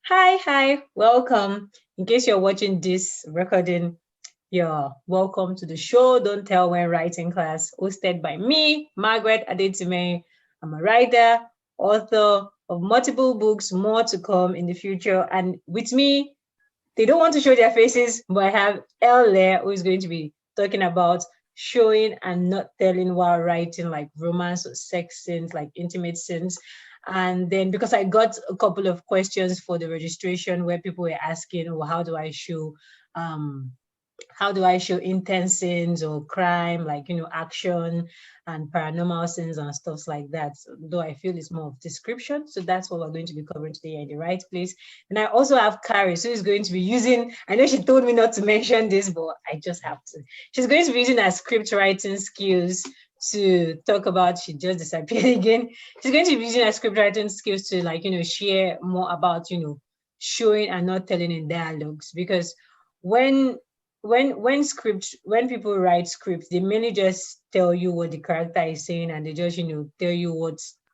Hi, welcome. In case you're watching this recording, you're welcome to the show Don't Tell When Writing class, hosted by me, Margaret Adetime. I'm a writer, author of multiple books, more to come in the future. And with me, they don't want to show their faces, but I have Elle there who is going to be talking about showing and not telling while writing, like romance or sex scenes, like intimate scenes. And then because I got a couple of questions for the registration where people were asking, oh, um how do I show intense scenes or crime, like action and paranormal scenes and stuff like that. Though I feel it's more of description. So that's what we're going to be covering today in the right place. And I also have Carrie, who is going to be using, I know she told me not to mention this, but I just have to. She's going to be using her script writing skills to talk about, she just disappeared again. She's going to be using her script writing skills to share more about, showing and not telling in dialogues. Because when when people write scripts, they mainly just tell you what the character is saying, and they just tell you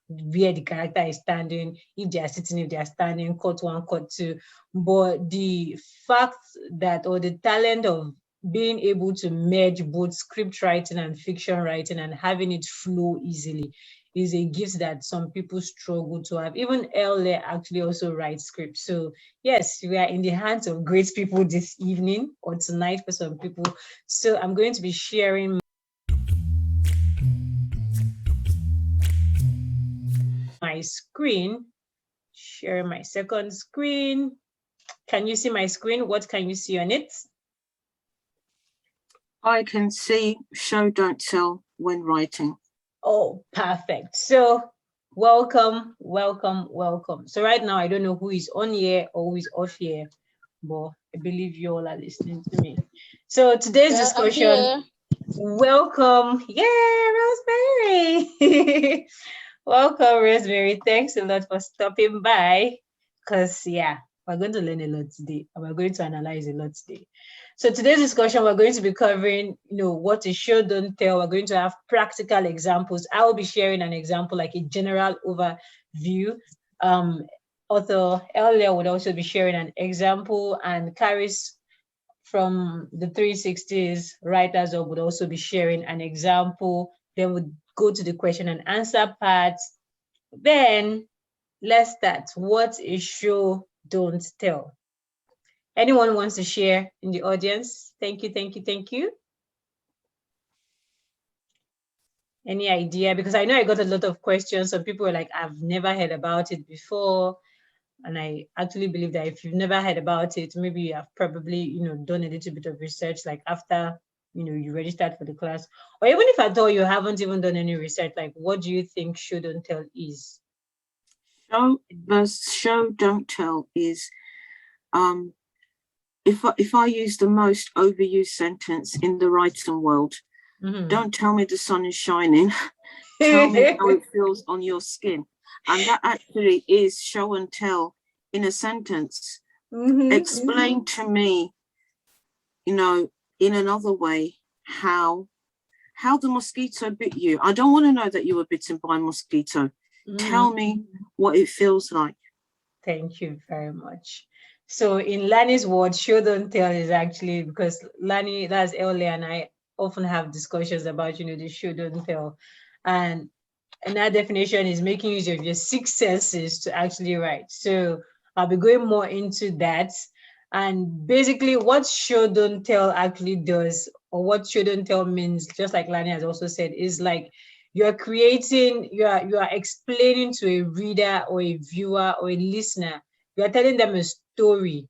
where the character is standing, if they are sitting, if they are standing, cut one, cut two. But the fact that, or the talent of being able to merge both script writing and fiction writing and having it flow easily is a gift that some people struggle to have. Even Elle actually also writes scripts. So yes, we are in the hands of great people this evening or tonight for some people. So I'm going to be sharing my screen, share my second screen. Can you see my screen? What can you see on it? I can see show, don't tell when writing. Oh, perfect. So welcome. So right now, I don't know who is on here or who is off here, but I believe you all are listening to me. So today's discussion, welcome. Yeah, Rosemary. Welcome, Rosemary. Thanks a lot for stopping by. Because, yeah, we're going to learn a lot today and we're going to analyze a lot today. So today's discussion, we're going to be covering, what is show, don't tell. We're going to have practical examples. I will be sharing an example, like a general overview. Author Elia would also be sharing an example, and Caris from the 360s Writers Hub would also be sharing an example. Then we'd go to the question and answer part. Then let's start. What is show, don't tell? Anyone wants to share in the audience? Thank you. Any idea? Because I know I got a lot of questions. Some people were like, I've never heard about it before. And I actually believe that if you've never heard about it, maybe you have probably, done a little bit of research, like after, you registered for the class. Or even if at all you haven't even done any research, like what do you think show, don't tell is? Show, don't tell is if I use the most overused sentence in the writing world, don't tell me the sun is shining. Tell me how it feels on your skin. And that actually is show and tell in a sentence. Explain to me, in another way, how the mosquito bit you. I don't want to know that you were bitten by a mosquito. Tell me what it feels like. Thank you very much. So in Lani's word, show, don't tell is actually, because Lani, that's Early, and I often have discussions about, the show, don't tell. And another definition is making use of your six senses to actually write. So I'll be going more into that. And basically what show, don't tell actually does, or what show, don't tell means, just like Lani has also said, is like you are explaining to a reader or a viewer or a listener, you are telling them a story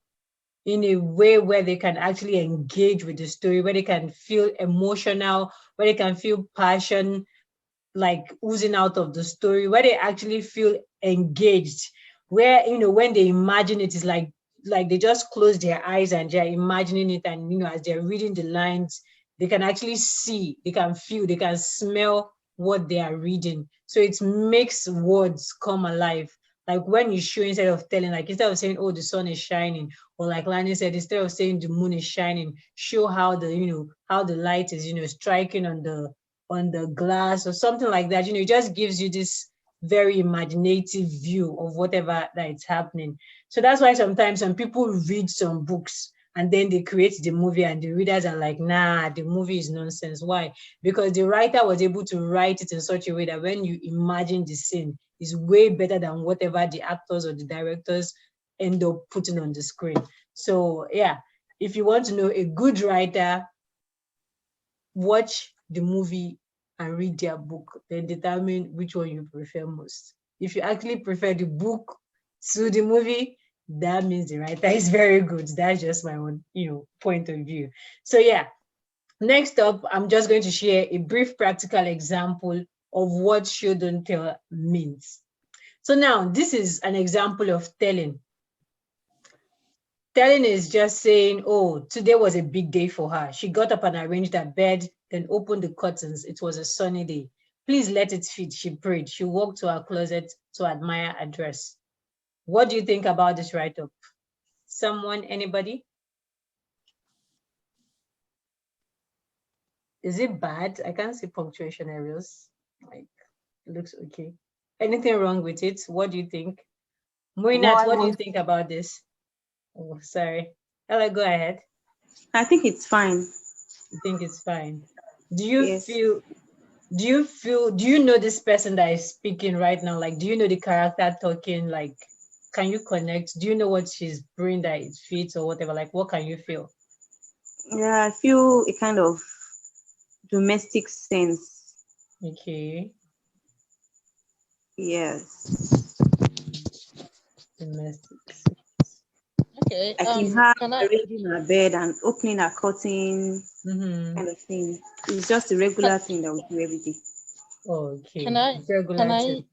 in a way where they can actually engage with the story, where they can feel emotional, where they can feel passion like oozing out of the story, where they actually feel engaged, where when they imagine it, is like they just close their eyes and they're imagining it, and as they're reading the lines, they can actually see, they can feel, they can smell what they are reading. So it makes words come alive. Like when you show, instead of telling, like instead of saying, oh, the sun is shining, or like Lani said, instead of saying the moon is shining, show how the light is striking on the glass or something like that. It just gives you this very imaginative view of whatever that is happening. So that's why sometimes when people read some books and then they create the movie and the readers are like, nah, the movie is nonsense. Why? Because the writer was able to write it in such a way that when you imagine the scene, is way better than whatever the actors or the directors end up putting on the screen. So yeah, if you want to know a good writer, watch the movie and read their book, then determine which one you prefer most. If you actually prefer the book to the movie, that means the writer is very good. That's just my own, point of view. So yeah, next up, I'm just going to share a brief practical example of what show don't tell means. So now this is an example of telling. Telling is just saying, oh, today was a big day for her. She got up and arranged her bed, then opened the curtains. It was a sunny day. Please let it fit, she prayed. She walked to her closet to admire her dress. What do you think about this write-up? Someone, anybody? Is it bad? I can't see punctuation areas. Like, it looks okay. Anything wrong with it? What do you think? Moinat, what do you think about this? Oh, sorry. Ella, go ahead. I think it's fine. You think it's fine? Do you feel, do you know this person that is speaking right now? Like, do you know the character talking? Like, can you connect? Do you know what she's bringing that it fits or whatever? Like, what can you feel? Yeah, I feel a kind of domestic sense. Okay. Yes. Domestic. Okay. Like in her arranging her bed and opening her curtain, kind of thing. It's just a regular thing that we do every day. Okay. Can I?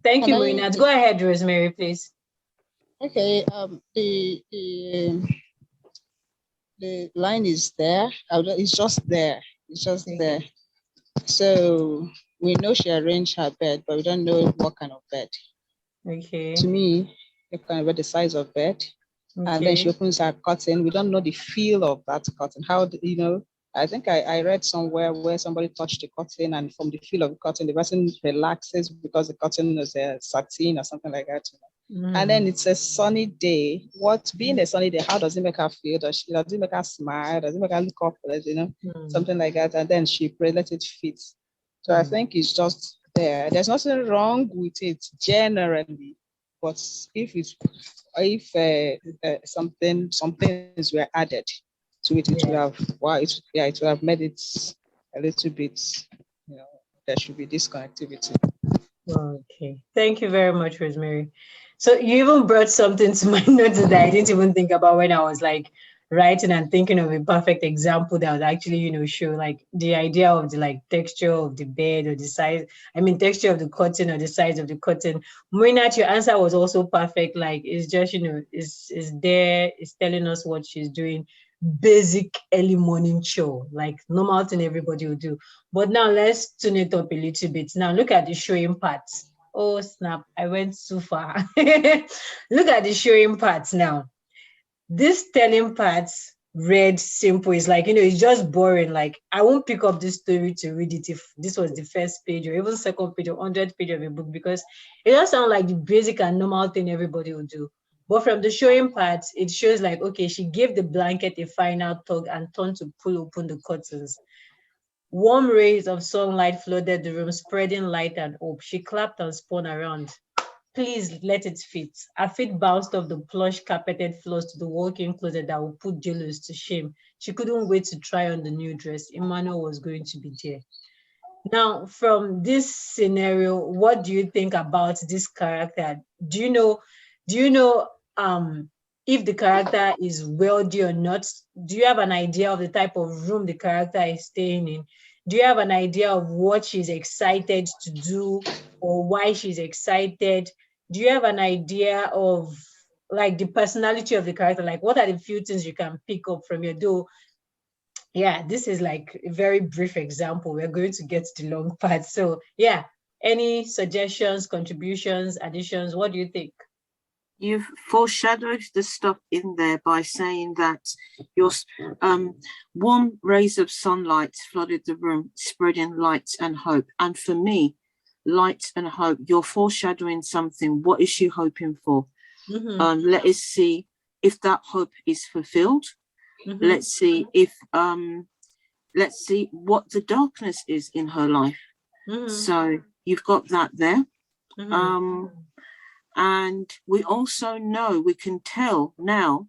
Thank you, Marina. Go ahead, Rosemary, please. Okay. The line is there. It's just there. It's just there. So we know she arranged her bed, but we don't know what kind of bed. Okay. To me, you can read the size of bed. Okay. And then she opens her curtain. We don't know the feel of that curtain. How, I think I read somewhere where somebody touched the curtain, and from the feel of the curtain, the person relaxes because the curtain is a satin or something like that. And then it's a sunny day. Being a sunny day, how does it make her feel? Does it make her smile? Does it make her look up? Something like that. And then she let it fit. So I think it's just there. There's nothing wrong with it generally, but if some things were added to it, it would have made it a little bit. There should be disconnectivity. Okay, thank you very much, Rosemary. So you even brought something to my notes that I didn't even think about when I was like writing and thinking of a perfect example that would actually, show like the idea of the like texture of the bed or the size. I mean, texture of the curtain or the size of the curtain. Moinat, your answer was also perfect. Like it's just, is there, it's telling us what she's doing. Basic early morning chore, like normal thing everybody will do. But now let's tune it up a little bit. Now look at the showing parts. Oh snap, I went too far. Look at the showing parts now. This telling parts read simple. It's like, it's just boring. Like I won't pick up this story to read it if this was the first page or even second page or 100th page of a book, because it does sound like the basic and normal thing everybody will do. But from the showing parts, it shows like, okay, she gave the blanket a final tug and turned to pull open the curtains. Warm rays of sunlight flooded the room, spreading light and hope. She clapped and spun around. Please let it fit. Her feet bounced off the plush carpeted floors to the walk-in closet that would put Julius to shame. She couldn't wait to try on the new dress. Emmanuel was going to be there. Now, from this scenario, what do you think about this character? Do you know if the character is wealthy or not? Do you have an idea of the type of room the character is staying in? Do you have an idea of what she's excited to do or why she's excited? Do you have an idea of like the personality of the character? Like what are the few things you can pick up from your though? Yeah, this is like a very brief example. We're going to get to the long part. So yeah, any suggestions, contributions, additions? What do you think? You've foreshadowed the stuff in there by saying that your warm rays of sunlight flooded the room, spreading light and hope. And for me, light and hope. You're foreshadowing something. What is she hoping for? Let us see if that hope is fulfilled. Let's see if let's see what the darkness is in her life. So you've got that there. And we also know, we can tell now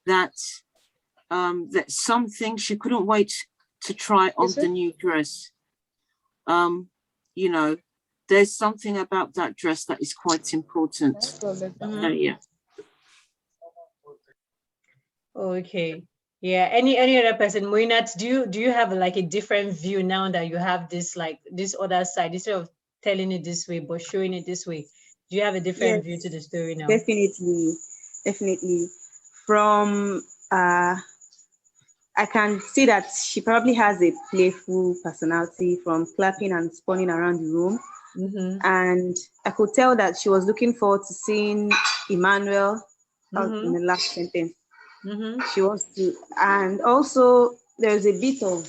that that something, she couldn't wait to try on the new dress. You know, there's something about that dress that is quite important. Yeah. Okay. Yeah. Any other person, Moinat, do you have like a different view now that you have this, like this other side, instead of telling it this way but showing it this way? Do you have a different view to the story now? Definitely. From I can see that she probably has a playful personality, from clapping and spinning around the room. And I could tell that she was looking forward to seeing Emmanuel in the last sentence. She wants to, and also there's a bit of,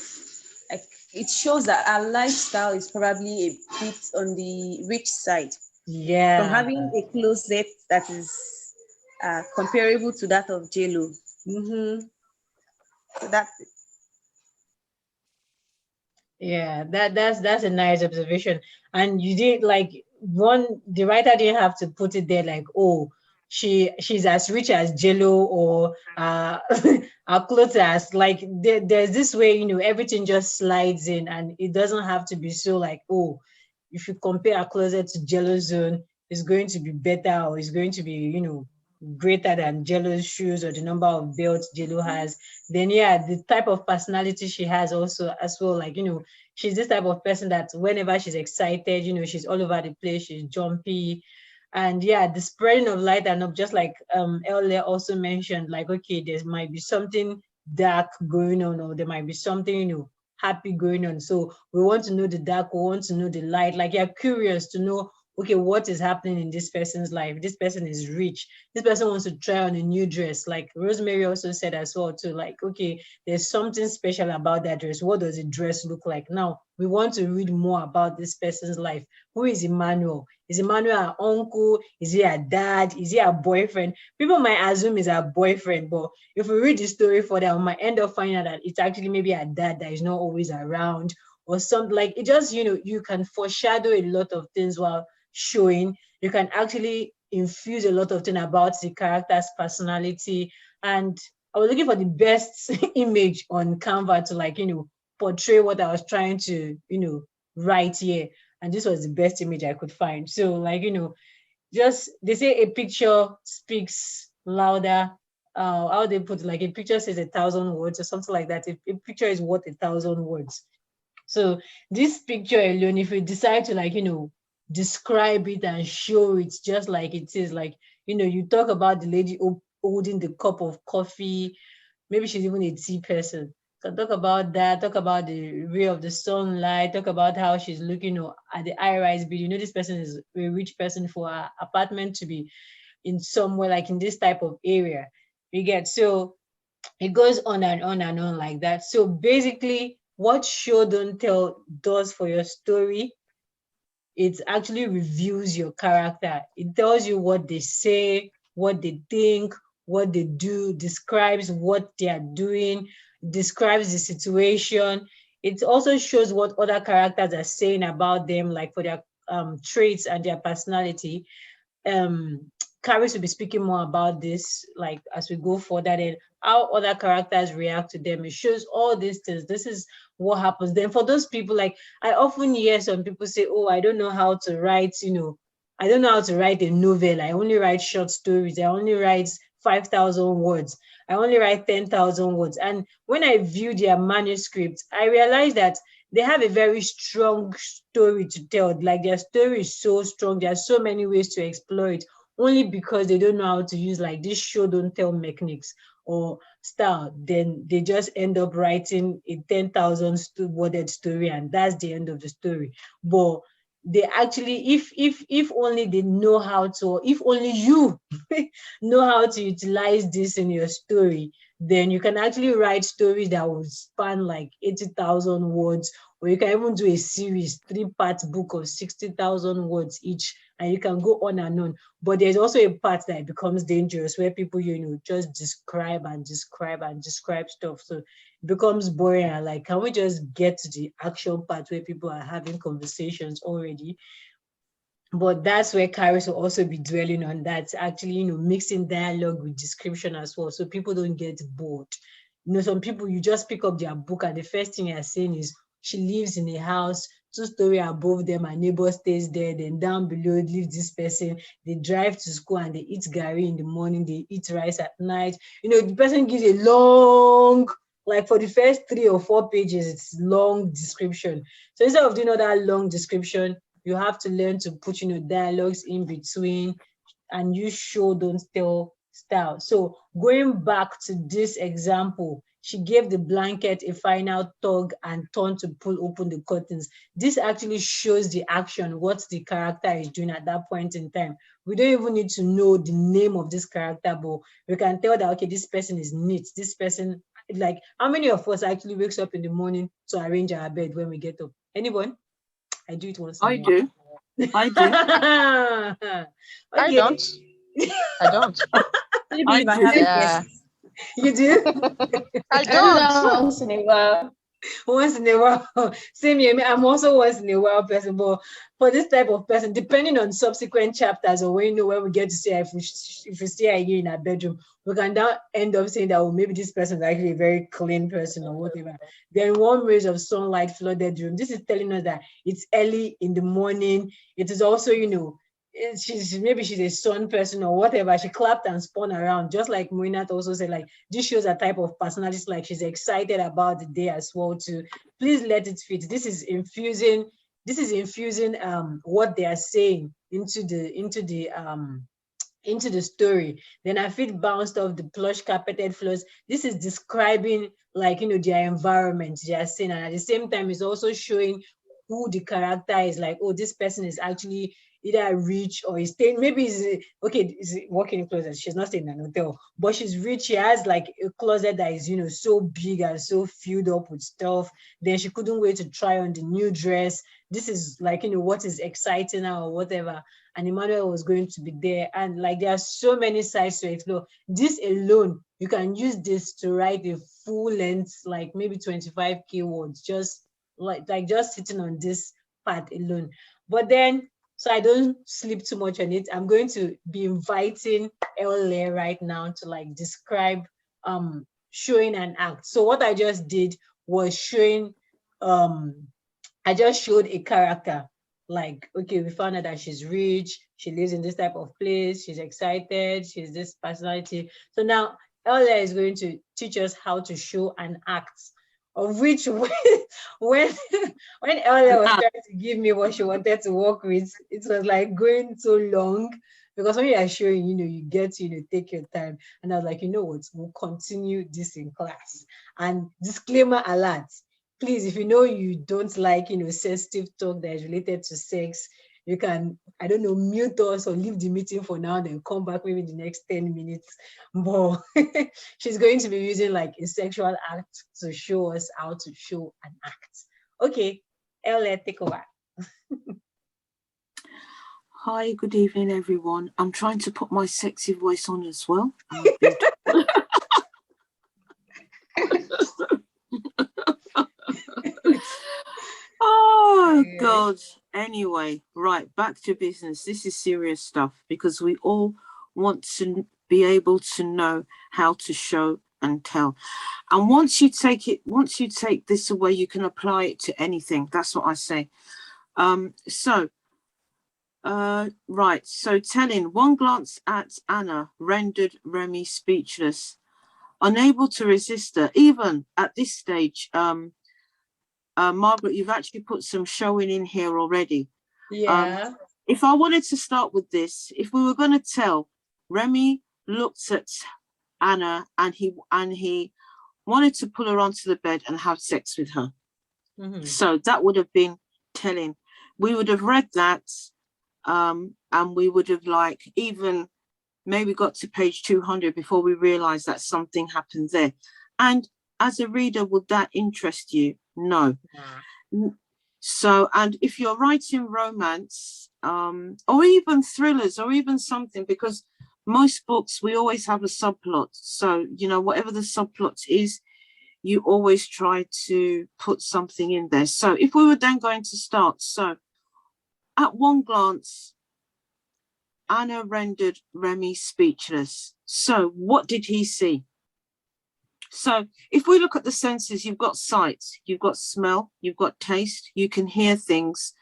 like, it shows that her lifestyle is probably a bit on the rich side. Yeah. From having a closet that is comparable to that of JLo. So that's it. Yeah, that's a nice observation. And you did, like, the writer didn't have to put it there like, oh, she's as rich as JLo, or her clothes as, like, there's this way, everything just slides in, and it doesn't have to be so like, oh, if you compare our closet to JLo's zone, it's going to be better, or it's going to be, greater than JLo's shoes, or the number of belts JLo has. Then yeah, the type of personality she has also as well, like, she's this type of person that whenever she's excited, she's all over the place, she's jumpy. And yeah, the spreading of light and up, just like earlier also mentioned, like, okay, there might be something dark going on, or there might be something, happy going on. So we want to know the dark, we want to know the light. Like, you're curious to know, okay, what is happening in this person's life? This person is rich. This person wants to try on a new dress. Like Rosemary also said as well too, like, okay, there's something special about that dress. What does the dress look like? Now, we want to read more about this person's life. Who is Emmanuel? Is Emmanuel our uncle? Is he a dad? Is he a boyfriend? People might assume he's a boyfriend, but if we read the story further, we might end up finding out that it's actually maybe a dad that is not always around, or something. Like, it just, you can foreshadow a lot of things while showing. You can actually infuse a lot of things about the character's personality. And I was looking for the best image on Canva to, like, portray what I was trying to, write here. And this was the best image I could find. So, like, just, they say a picture speaks louder. How they put it, like, a picture says 1,000 words or something like that. A picture is worth 1,000 words. So this picture alone, if you decide to, like, describe it and show it just like it is, like, you talk about the lady holding the cup of coffee, maybe she's even a tea person. So talk about that, talk about the ray of the sunlight, talk about how she's looking at the high-rise building. This person is a rich person for her apartment to be in somewhere like in this type of area. You get, so it goes on and on and on like that. So basically, what Show Don't Tell does for your story, it actually reviews your character. It tells you what they say, what they think, what they do, describes what they are doing, describes the situation. It also shows what other characters are saying about them, like for their traits and their personality. Carrie will be speaking more about this, like, as we go further, then how other characters react to them. It shows all these things. This is what happens. Then for those people, like, I often hear some people say, oh, I don't know how to write, I don't know how to write a novel. I only write short stories. I only write 5,000 words. I only write 10,000 words. And when I view their manuscripts, I realize that they have a very strong story to tell. Like, their story is so strong. There are so many ways to explore it, only because they don't know how to use, like, this show don't tell mechanics or style. Then they just end up writing a 10,000 worded story, and that's the end of the story. But they actually, if only they know how to, if only you know how to utilize this in your story, then you can actually write stories that will span like 80,000 words or you can even do a series, 3-part book of 60,000 words each, and you can go on and on. But there's also a part that becomes dangerous where people, just describe and describe and describe stuff. So it becomes boring and like, can we just get to the action part where people are having conversations already? But that's where Kairos will also be dwelling on that, actually, mixing dialogue with description as well, so people don't get bored. Some people, you just pick up their book and the first thing you're saying is, she lives in a house 2 story above them, her neighbor stays there, then down below lives this person, they drive to school and they eat gari in the morning, they eat rice at night. The person gives a long, like for the first 3 or 4 pages, it's long description. So instead of doing all that long description, you have to learn to put, dialogues in between and use show, don't tell style. So going back to this example, she gave the blanket a final tug and turned to pull open the curtains. This actually shows the action, what the character is doing at that point in time. We don't even need to know the name of this character, but we can tell that, okay, this person is neat. This person, like, how many of us actually wakes up in the morning to arrange our bed when we get up? Anyone? I do it once. I do. Okay. I don't. I don't. I do. Yeah. You do? I don't. Once in a while. Once in a while. Same here. I'm also once in a while person, but for this type of person, depending on subsequent chapters or when we get to see her, if we see her here in our bedroom, we can now end up saying that, maybe this person is actually a very clean person or whatever. Then warm rays of sunlight flooded the room. This is telling us that it's early in the morning. It is also, maybe she's a sun person or whatever. She clapped and spun around, just like Moinat also said, like, this shows a type of personality, like she's excited about the day as well too. Please let it fit. This is infusing what they are saying into the story. Then her feet bounced off the plush carpeted floors. This is describing, like, their environment, their scene, and at the same time it's also showing who the character is. Like, oh, this person is actually either rich or is staying, maybe is working in closet. She's not staying in an hotel, but she's rich. She has like a closet that is, so big and so filled up with stuff. Then she couldn't wait to try on the new dress. This is like, what is exciting her or whatever. And Emmanuel was going to be there. And like, there are so many sides to explore. This alone, you can use this to write a full length, like maybe 25K words, just just sitting on this part alone. But then, so I don't sleep too much on it, I'm going to be inviting LA right now to like describe showing an act. So what I just did was showing, I just showed a character. Like, okay, we found out that she's rich, she lives in this type of place, she's excited, she's this personality. So now LA is going to teach us how to show an act, of which when Elia was trying to give me what she wanted to work with, it was like going so long, because when you are showing, you get to, take your time. And I was like, what, we'll continue this in class. And disclaimer alert, please, if you don't like, sensitive talk that is related to sex, you can, I don't know, mute us or leave the meeting for now, then come back maybe in the next 10 minutes. But she's going to be using like a sexual act to show us how to show an act. Okay, Ella, take over. Hi, good evening, everyone. I'm trying to put my sexy voice on as well. Oh, God. Anyway, right, back to business. This is serious stuff, because we all want to be able to know how to show and tell. And once you take this away, you can apply it to anything. That's what I say. Right, so telling. One glance at Anna rendered Remy speechless, unable to resist her. Even at this stage, Margaret, you've actually put some showing in here already. Yeah. If I wanted to start with this, if we were going to tell, Remy looked at Anna and he wanted to pull her onto the bed and have sex with her. Mm-hmm. So that would have been telling. We would have read that, and we would have like even maybe got to page 200 before we realized that something happened there. And as a reader, would that interest you? No. So, and if you're writing romance, or even thrillers, or even something, because most books, we always have a subplot. So, you know, whatever the subplot is, you always try to put something in there. So if we were then going to start, so at one glance, Anna rendered Remy speechless. So what did he see? So if we look at the senses, you've got sight, you've got smell, you've got taste, you can hear things,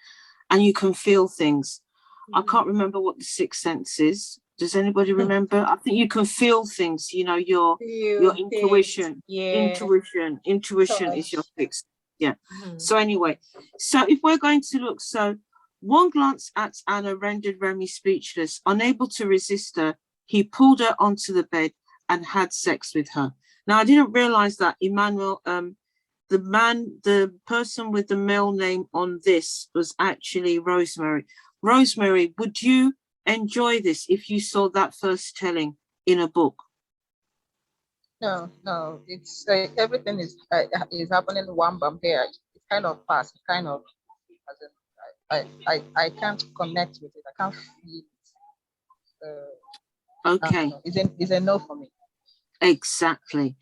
and you can feel things. I can't remember what the sixth sense is. Does anybody remember? I think you can feel things, you know, your intuition. Intuition is your sixth. Yeah. So anyway, so if we're going to look, so one glance at Anna rendered Remy speechless. Unable to resist her, he pulled her onto the bed and had sex with her. Now, I didn't realize that Emmanuel, the person with the male name on this was actually Rosemary. Rosemary, would you enjoy this if you saw that first telling in a book? No, it's everything is happening one bump here. It's kind of fast, kind of, I can't connect with it. I can't feel it. Okay. It's a no for me. Exactly.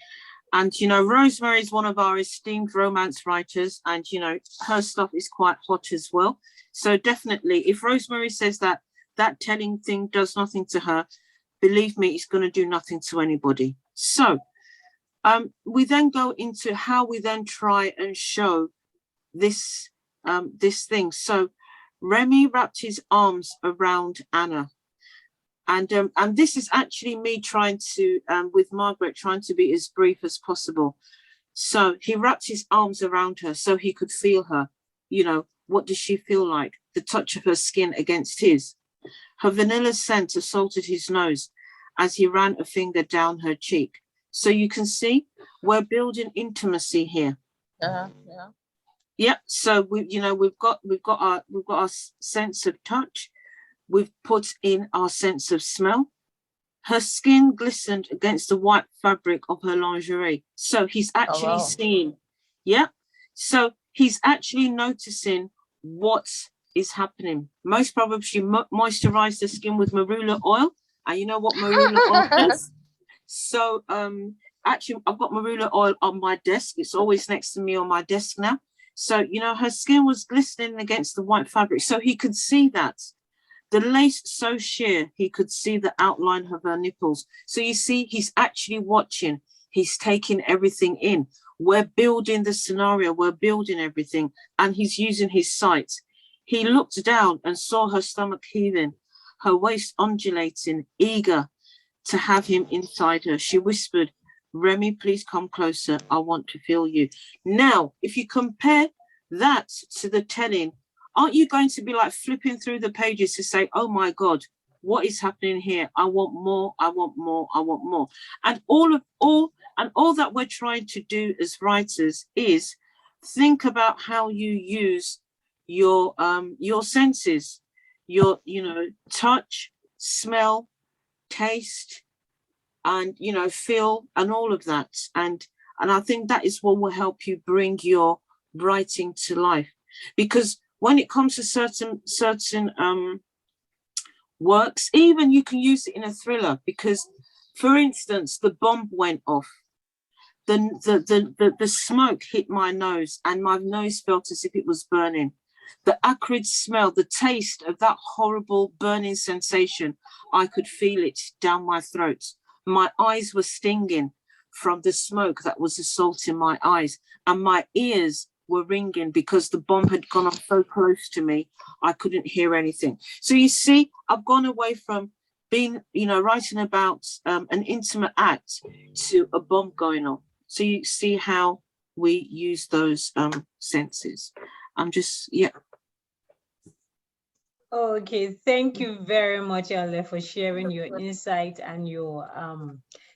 And, you know, Rosemary is one of our esteemed romance writers, and, you know, her stuff is quite hot as well. So definitely, if Rosemary says that that telling thing does nothing to her, believe me, it's going to do nothing to anybody. So we then go into how we then try and show this, this thing. So Remy wrapped his arms around Anna. And this is actually me trying to, with Margaret, trying to be as brief as possible. So he wrapped his arms around her so he could feel her. You know, what does she feel like? The touch of her skin against his. Her vanilla scent assaulted his nose as he ran a finger down her cheek. So you can see we're building intimacy here. Yeah. Yep. So we've got our sense of touch. We've put in our sense of smell. Her skin glistened against the white fabric of her lingerie. So he's actually seeing. Yeah. So he's actually noticing what is happening. Most probably she moisturized the skin with marula oil. And you know what marula oil does? So actually I've got marula oil on my desk. It's always next to me on my desk now. So, you know, her skin was glistening against the white fabric. So he could see that. The lace so sheer, he could see the outline of her nipples. So you see, he's actually watching. He's taking everything in. We're building the scenario. We're building everything. And he's using his sight. He looked down and saw her stomach heaving, her waist undulating, eager to have him inside her. She whispered, Remy, please come closer. I want to feel you. Now, if you compare that to the telling, aren't you going to be like flipping through the pages to say, oh my God, what is happening here? I want more, I want more, I want more. And all that we're trying to do as writers is think about how you use your senses, your, touch, smell, taste, and, feel, and all of that. And I think that is what will help you bring your writing to life. Because when it comes to certain works, even you can use it in a thriller, because, for instance, the bomb went off. The smoke hit my nose and my nose felt as if it was burning. The acrid smell, the taste of that horrible burning sensation, I could feel it down my throat. My eyes were stinging from the smoke that was assaulting my eyes, and my ears were ringing because the bomb had gone off so close to me, I couldn't hear anything. So you see, I've gone away from being, writing about an intimate act to a bomb going off. So you see how we use those senses. I'm just, yeah. Okay, thank you very much, Ale, for sharing your insight and your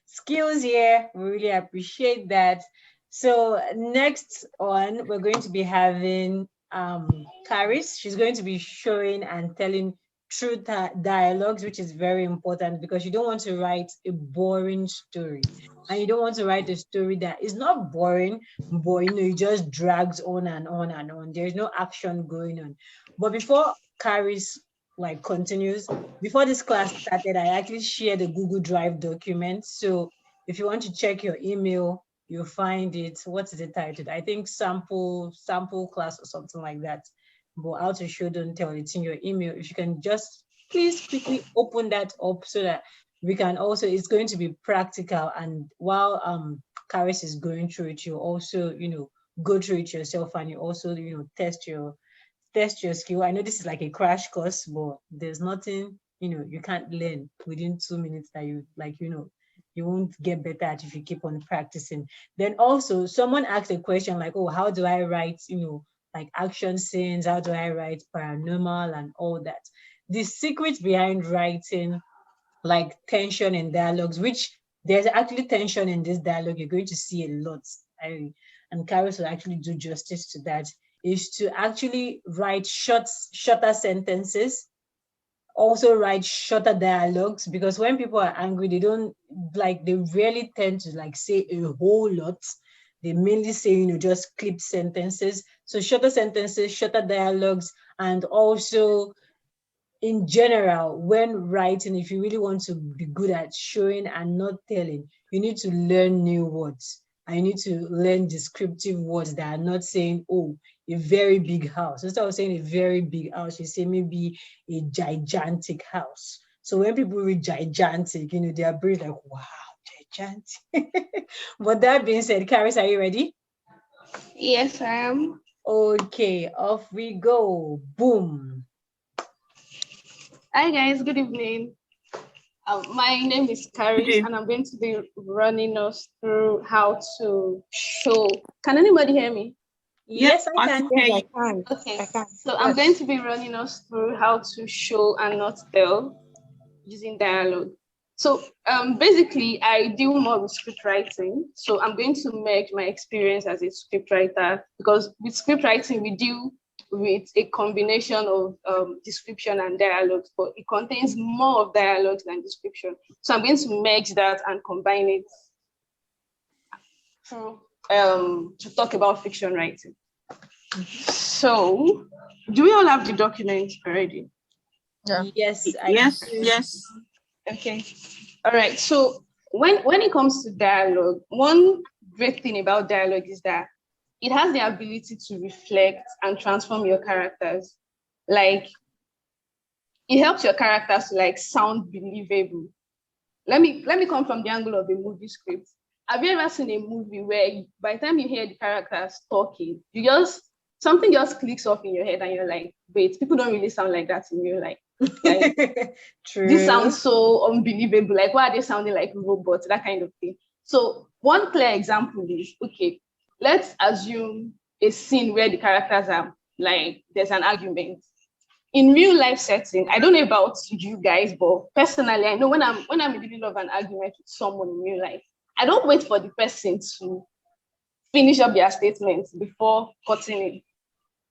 skills here. We really appreciate that. So next on, we're going to be having Caris. She's going to be showing and telling through dialogues, which is very important because you don't want to write a boring story. And you don't want to write a story that is not boring, but it just drags on and on and on. There's no action going on. But before Carrie's continues, before this class started, I actually shared a Google Drive document. So if you want to check your email, you'll find it. What is it titled? I think sample class or something like that. But how to show, don't tell, it's in your email. If you can just please quickly open that up so that we can also, it's going to be practical. And while Karis is going through it, you also, go through it yourself, and you also, test your skill. I know this is like a crash course, but there's nothing, you can't learn within 2 minutes that you you won't get better at if you keep on practicing. Then also someone asked a question like, oh, how do I write, like action scenes? How do I write paranormal and all that? The secret behind writing like tension in dialogues, which there's actually tension in this dialogue, you're going to see a lot. And Karis will actually do justice to that, is to actually write shorter sentences, also write shorter dialogues, because when people are angry, they rarely tend to say a whole lot. They mainly say, just clipped sentences. So shorter sentences, shorter dialogues, and also in general, when writing, if you really want to be good at showing and not telling, you need to learn new words. And you need to learn descriptive words that are not saying, oh, a very big house. Instead of saying a very big house, you say maybe a gigantic house. So when people read gigantic, they are very like, wow, gigantic. But that being said, Karis, are you ready? Yes, I am. Okay, off we go. Boom. Hi guys, good evening. My name is Karis, and I'm going to be running us through how to show. Can anybody hear me? Yes, I can. Yes, I can. Okay, I can. so I'm going to be running us through how to show and not tell using dialogue. So basically, I deal more with script writing. So I'm going to merge my experience as a script writer, because with script writing, we deal with a combination of description and dialogues, but it contains more of dialogues than description. So I'm going to merge that and combine it through, to talk about fiction writing. So, do we all have the document already? Yeah. Yes. Yes. Okay. All right. So when it comes to dialogue, one great thing about dialogue is that it has the ability to reflect and transform your characters. Like, it helps your characters to sound believable. Let me come from the angle of a movie script. Have you ever seen a movie where by the time you hear the characters talking, something just clicks off in your head and you're like, wait, people don't really sound like that in real life. True. This sounds so unbelievable. Like, why are they sounding like robots? That kind of thing. So one clear example is, okay, let's assume a scene where the characters are there's an argument. In real life setting, I don't know about you guys, but personally, I know when I'm in the middle of an argument with someone in real life, I don't wait for the person to finish up their statements before cutting it.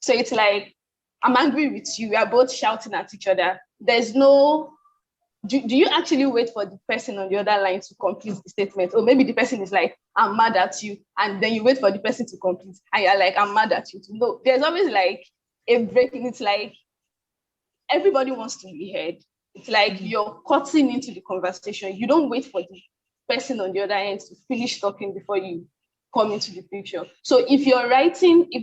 So it's like, I'm angry with you. We are both shouting at each other. There's no, do you actually wait for the person on the other line to complete the statement? Or maybe the person is like, I'm mad at you. And then you wait for the person to complete. And you're like, I'm mad at you too. No, there's always a break. And it's like, everybody wants to be heard. It's like you're cutting into the conversation. You don't wait for the person on the other end to finish talking before you come into the picture. So if you're writing a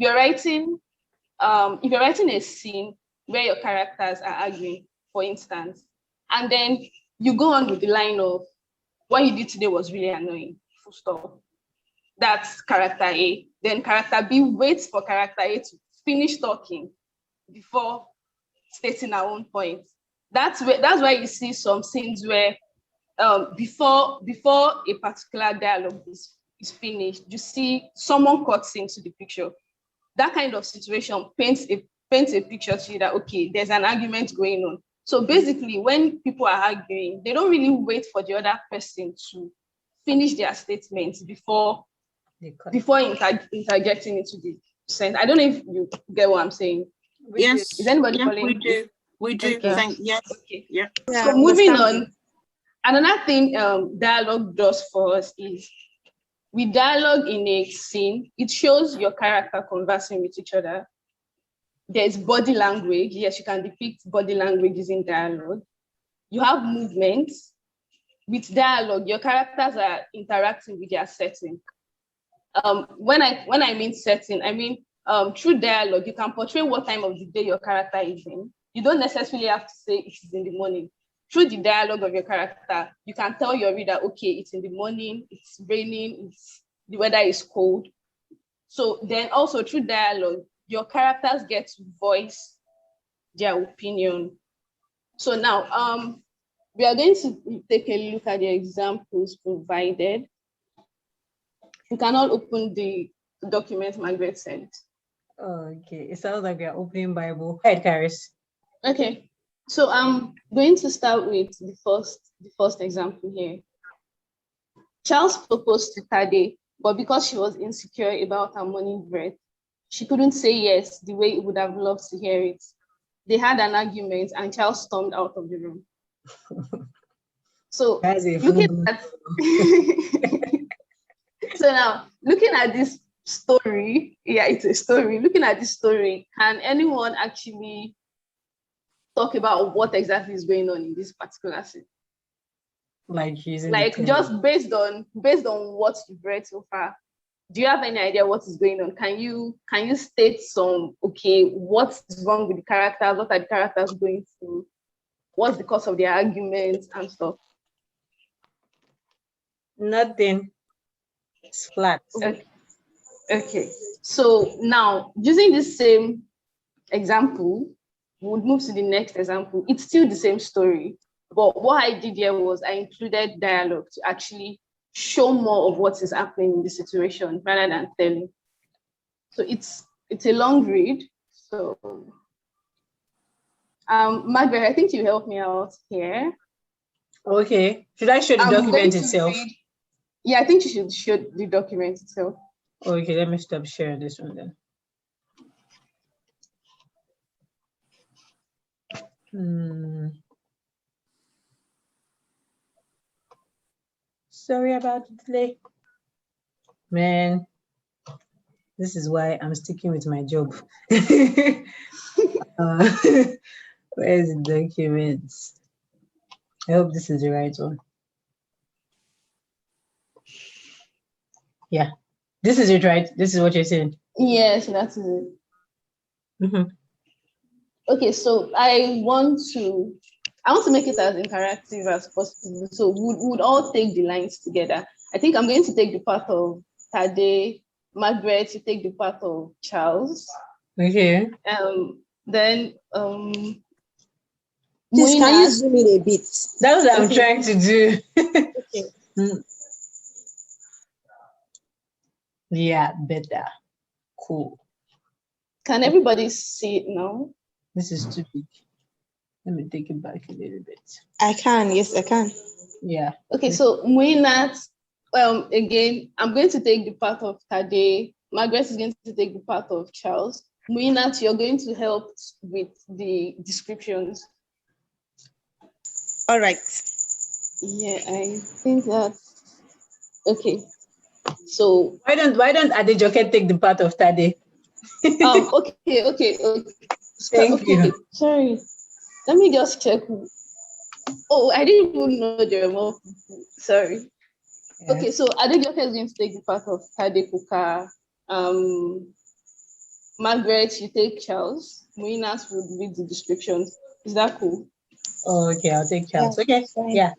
scene where your characters are arguing, for instance, and then you go on with the line of, what you did today was really annoying, full stop. That's character A. Then character B waits for character A to finish talking before stating our own point. That's why you see some scenes where before a particular dialogue is finished, you see someone cuts into the picture. That kind of situation paints a picture to you that, okay, there's an argument going on. So basically, when people are arguing, they don't really wait for the other person to finish their statements before interjecting into the sense. I don't know if you get what I'm saying. Yes. Is anybody Yeah, following? we do. We do. Okay. Yes. Okay. Yeah. Yeah, So moving understanding. on, another thing dialogue does for us is with dialogue in a scene, it shows your character conversing with each other. There's body language. Yes, you can depict body language using dialogue. You have movements. With dialogue, your characters are interacting with their setting. When I mean setting, I mean through dialogue, you can portray what time of the day your character is in. You don't necessarily have to say it is in the morning. Through the dialogue of your character, you can tell your reader, okay, it's in the morning, it's raining, the weather is cold. So then also through dialogue, your characters get to voice their opinion. So now we are going to take a look at the examples provided. You can all open the document Margaret sent. Okay, it sounds like we're opening Bible. Go ahead, Karis. Okay, so I'm going to start with the first example here. Charles proposed to Tade, but because she was insecure about her morning breath, she couldn't say yes the way he would have loved to hear it. They had an argument and Charles stormed out of the room. So looking at so now looking at this story, yeah, it's a story. Looking at this story, can anyone actually talk about what exactly is going on in this particular scene? Like using Like just based on what you've read so far, do you have any idea what is going on? Can you state some, okay, what's wrong with the characters? What are the characters going through? What's the cause of their arguments and stuff? Nothing. It's flat. Okay. So now using this same example, we would move to the next example. It's still the same story, but what I did here was I included dialogue to actually show more of what is happening in the situation rather than telling. So it's a long read. So Margaret, I think you helped me out here. Okay. Should I show the document itself? Yeah, I think you should show the document itself. Okay, let me stop sharing this one then. Sorry about the delay. Man, this is why I'm sticking with my job. Where's the documents? I hope this is the right one. Yeah, this is it, right? This is what you're saying? Yes, that's it. Mm-hmm. Okay, so I want to make it as interactive as possible. So we would all take the lines together. I think I'm going to take the part of Tade. Margaret, you take the part of Charles. Okay. Then please, can you zoom in a bit? That's what I'm trying to do. Okay. Yeah, better. Cool. Can everybody see it now? This is too big. Let me take it back a little bit. I can. Yes, I can. Yeah. Okay, so Muinat, again, I'm going to take the part of Tade. Margaret is going to take the part of Charles. Muinat, you're going to help with the descriptions. All right. Yeah, I think that's okay. So why don't Adejoke take the part of Tade? Okay. Thank you. Sorry. Let me just check. Oh, I didn't even know there were more people. Sorry. Yeah. Okay, so Adejoke is going to take the part of Tade Kuka. Margaret, you take Charles. Muinas would read the descriptions. Is that cool? Oh, okay, I'll take Charles. Okay. Yeah.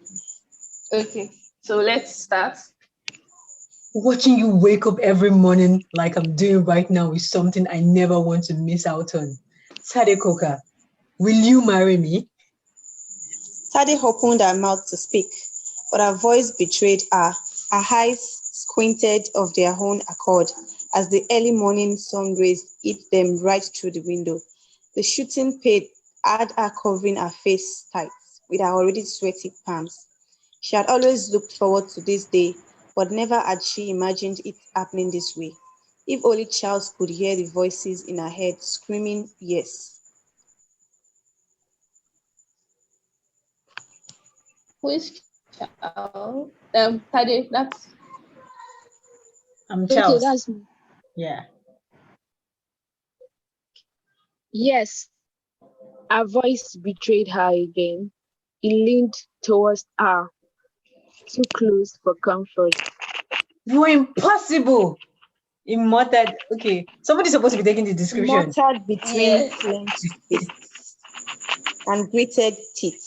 Okay, so let's start. Watching you wake up every morning like I'm doing right now is something I never want to miss out on. Tade Kuka, will you marry me? Tade opened her mouth to speak, but her voice betrayed her. Her eyes squinted of their own accord as the early morning sun rays hit them right through the window. The shooting pain had her covering her face tight with her already sweaty palms. She had always looked forward to this day, but never had she imagined it happening this way. If only Charles could hear the voices in her head screaming yes. Who is Charles? Tade, that's I'm Okay, Charles. that's me. Yeah. Yes, her voice betrayed her again. He leaned towards her, too close for comfort. You're impossible. He muttered. Okay, somebody's supposed to be taking the description. Muttered between clenched fists and gritted teeth,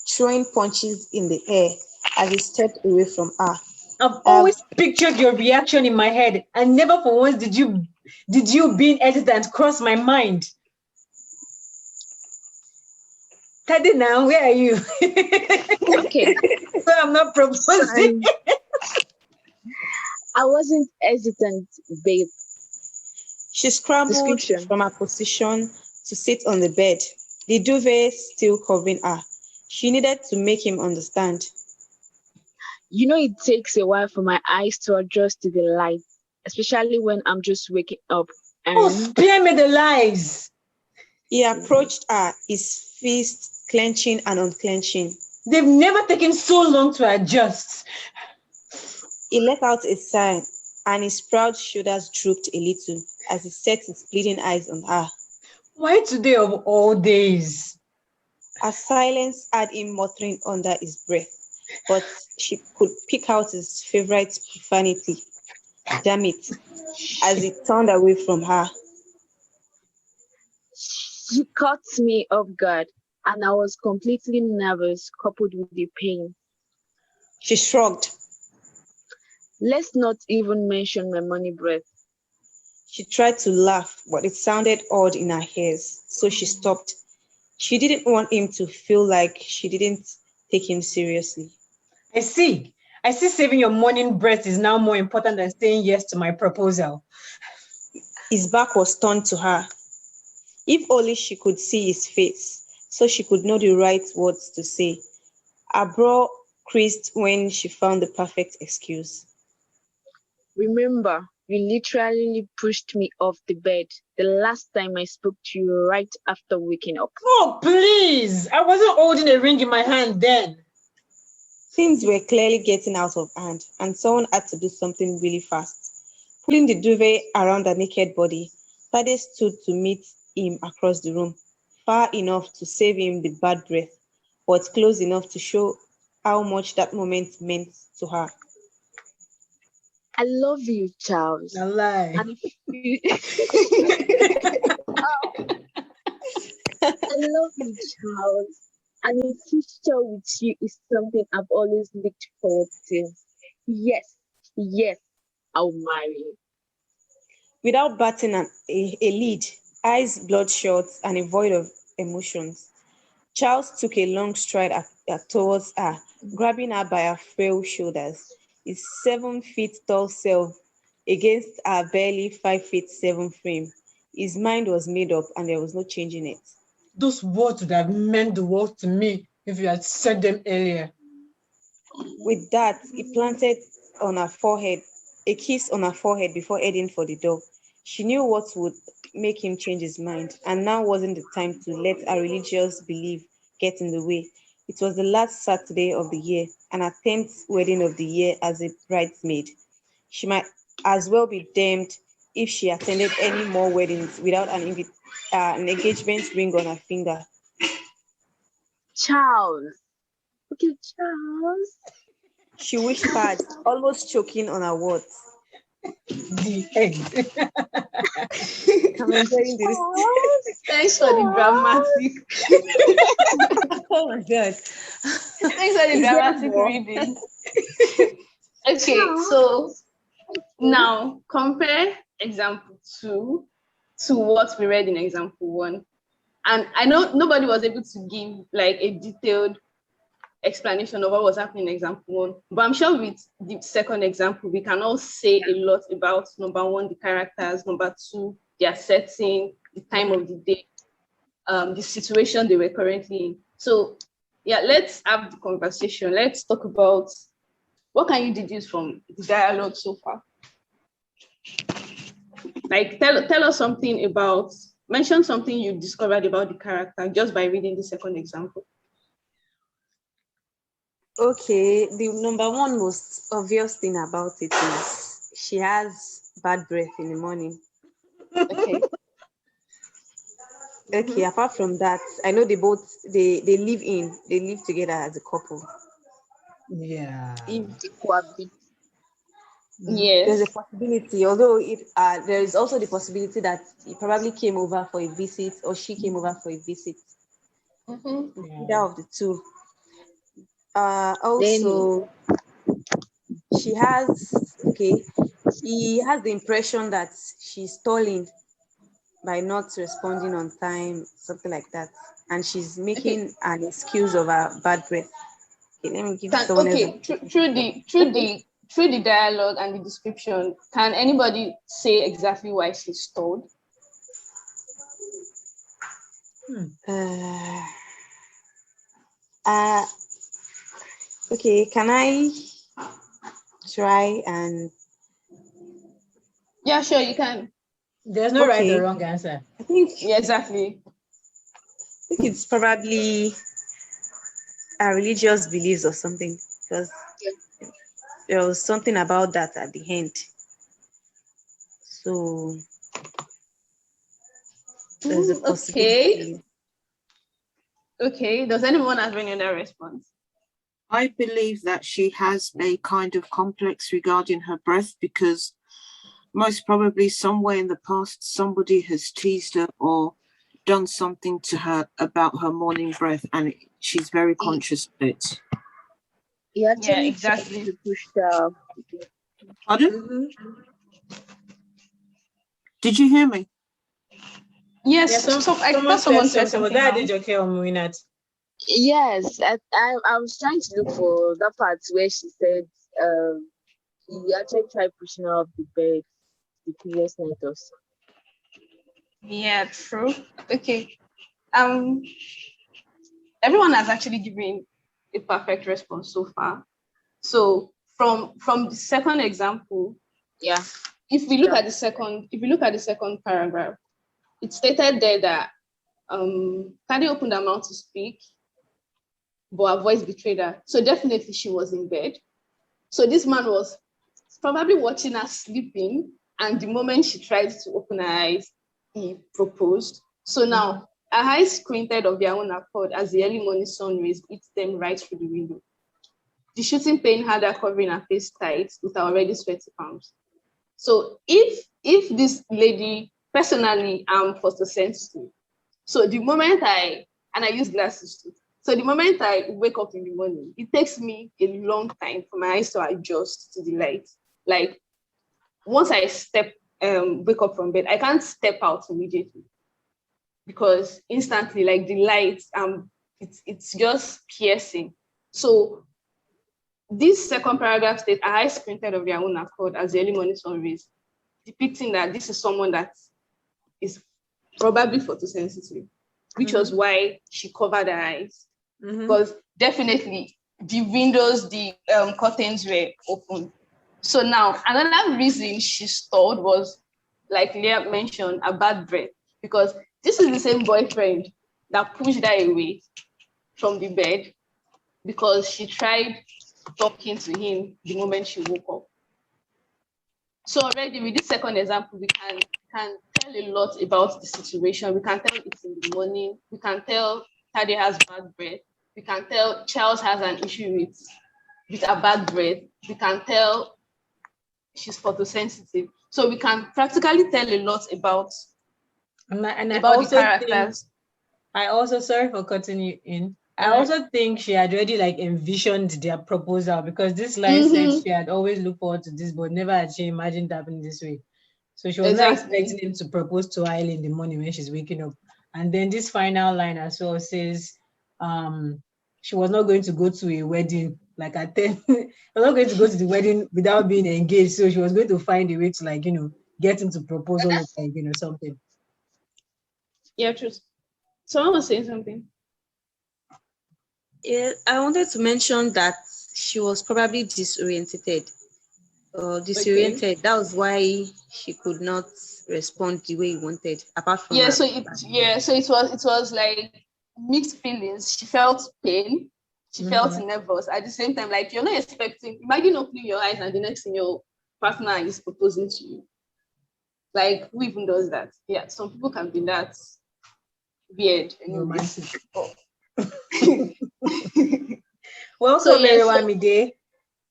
throwing punches in the air as he stepped away from her. I've always pictured your reaction in my head, and never for once did you being hesitant cross my mind. Teddy, now where are you? Okay. So I'm not proposing. I wasn't hesitant, babe. She scrambled Description. from her position to sit on the bed, the duvet still covering her. She needed to make him understand. You know, it takes a while for my eyes to adjust to the light, especially when I'm just waking up. Oh, And spare me the lies. He approached her, his fists clenching and unclenching. They've never taken so long to adjust. He let out a sigh, and his proud shoulders drooped a little as he set his pleading eyes on her. Why today of all days? Her silence had him muttering under his breath, but she could pick out his favorite profanity, damn it, as he turned away from her. she caught me off guard, and I was completely nervous, coupled with the pain. She shrugged. Let's not even mention my money breath. She tried to laugh, but it sounded odd in her ears, so she stopped. She didn't want him to feel like she didn't take him seriously. I see saving your morning breath is now more important than saying yes to my proposal. His back was turned to her. If only she could see his face, so she could know the right words to say. Her brow creased when she found the perfect excuse. Remember, you literally pushed me off the bed the last time I spoke to you right after waking up. Oh, please. I wasn't holding a ring in my hand then. Things were clearly getting out of hand, and someone had to do something really fast. Pulling the duvet around her naked body, Tade stood to meet him across the room, far enough to save him the bad breath, but close enough to show how much that moment meant to her. I love you, Charles. No lie. And if you... I love you, Charles. And a future with you is something I've always looked forward to. Yes, I'll marry you. Without batting a lead, eyes bloodshot and a void of emotions, Charles took a long stride towards her, grabbing her by her frail shoulders, his 7 feet tall self against her barely 5'7" frame. His mind was made up and there was no changing it. Those words would have meant the world to me if you had said them earlier. With that, he planted on her forehead, a kiss on her forehead before heading for the door. She knew what would make him change his mind, and now wasn't the time to let her religious belief get in the way. It was the last Saturday of the year, and her 10th wedding of the year as a bridesmaid. She might as well be damned if she attended any more weddings without an engagement ring on her finger. Charles. Okay, Charles. She whispered, almost choking on her words. The end. I'm enjoying this. Thanks for the dramatic. Oh my God. Thanks for the dramatic reading. Okay, so now compare example 2 to what we read in example 1. And I know nobody was able to give like a detailed explanation of what was happening in example 1, but I'm sure with the second example, we can all say a lot about number 1, the characters, number 2, their setting, the time of the day, the situation they were currently in. So yeah, let's have the conversation. Let's talk about what can you deduce from the dialogue so far? Like tell us something about, mention something you discovered about the character just by reading the second example. Okay, the number one most obvious thing about it is she has bad breath in the morning. Okay. Okay, apart from that, I know they live together as a couple. Yeah. Cohabit. There's a Yes. possibility, although there is also the possibility that he probably came over for a visit or she came over for a visit. Mm-hmm. Either of the two. Then Also, he has the impression that she's stalling by not responding on time, something like that. And she's Okay. making an excuse of her bad breath. Okay, let me give Can someone else. okay through the dialogue and the description, can anybody say exactly why she's stalled? Okay, can I try and Yeah, sure, you can. There's no right or okay? wrong answer. I think Yeah, exactly. it's probably a religious beliefs or something because there was something about that at the end. So there's a Okay. possibility. Okay. Does anyone have any other response? I believe that she has a kind of complex regarding her breath because most probably somewhere in the past somebody has teased her or done something to her about her morning breath, and she's very conscious of it. he Yeah, actually tried exactly. to push the Pardon? Did you hear me? Yes, Yeah, I someone thought someone said said something. Was something that now. Adejoke or Muinat? Yes, I was trying to look for that part where she said he actually tried pushing her off the bed the previous night or so. Yeah, true. Okay. Everyone has actually given a perfect response so far. So from the second example, Yeah. if we look at the second paragraph, it stated there that Kadi opened her mouth to speak, but her voice betrayed her. So definitely she was in bed. So this man was probably watching her sleeping, and the moment she tried to open her eyes, he proposed. So now her eyes squinted of their own accord as the early morning sun rays hit them right through the window. The shooting pain had her covering her face tight with her already sweaty palms. So if this lady, personally, I'm photosensitive. So the moment I use glasses too. So the moment I wake up in the morning, it takes me a long time for my eyes to adjust to the light. Like once I wake up from bed, I can't step out immediately because instantly, like the light, it's just piercing. So this second paragraph states, her eyes squinted of their own accord as the early morning sun rays, depicting that this is someone that is probably photosensitive, which was why she covered her eyes. Because definitely the windows, the curtains were open. So now another reason she stalled was, like Leah mentioned, a bad breath. Because this is the same boyfriend that pushed her away from the bed because she tried talking to him the moment she woke up. So already with this second example, we can tell a lot about the situation. We can tell it's in the morning. We can tell Tade has bad breath. We can tell Charles has an issue with a bad breath. We can tell she's photosensitive. So we can practically tell a lot about I the also characters. sorry for cutting you in. I Right. also think she had already like envisioned their proposal because this line said she had always looked forward to this, but never had she imagined happening this way. So she was not expecting him to propose to her early in the morning when she's waking up. And then this final line as well says, she was not going to go to a wedding like at 10. She was not going to go to the wedding without being engaged. So she was going to find a way to like, get into proposal or like, something. Yeah, true. Someone was saying something. Yeah, I wanted to mention that she was probably disoriented. Okay. That was why she could not respond the way he wanted. Apart from Yeah, her, so it was like mixed feelings. She felt pain. She felt nervous. At the same time, like you're not expecting, imagine opening your eyes and the next thing your partner is proposing to you. Like, who even does that? Yeah, some people can be that weird. Romantic. Oh. Welcome, everyone, Mide.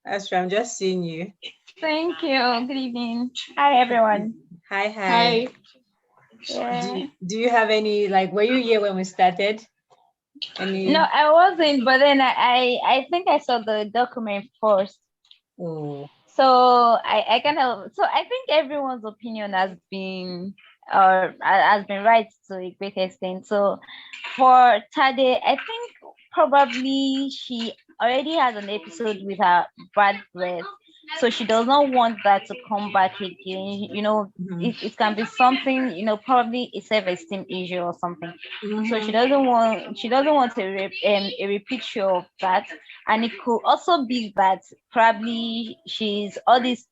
Astrid, I'm just seeing you. Thank you. Good evening. Hi, everyone. Hi. Hi. Yeah. Do you have any, like, were you here when we started? No, I wasn't, but then I think I saw the document first. Oh. So I kind of, so I think everyone's opinion has been right to a great extent. So for Tade, I think probably she already has an episode with her bad breath. So she does not want that to come back again. You know, it can be something, you know, probably a self-esteem issue or something. So she doesn't want a repeat show of that. And it could also be that probably she's all this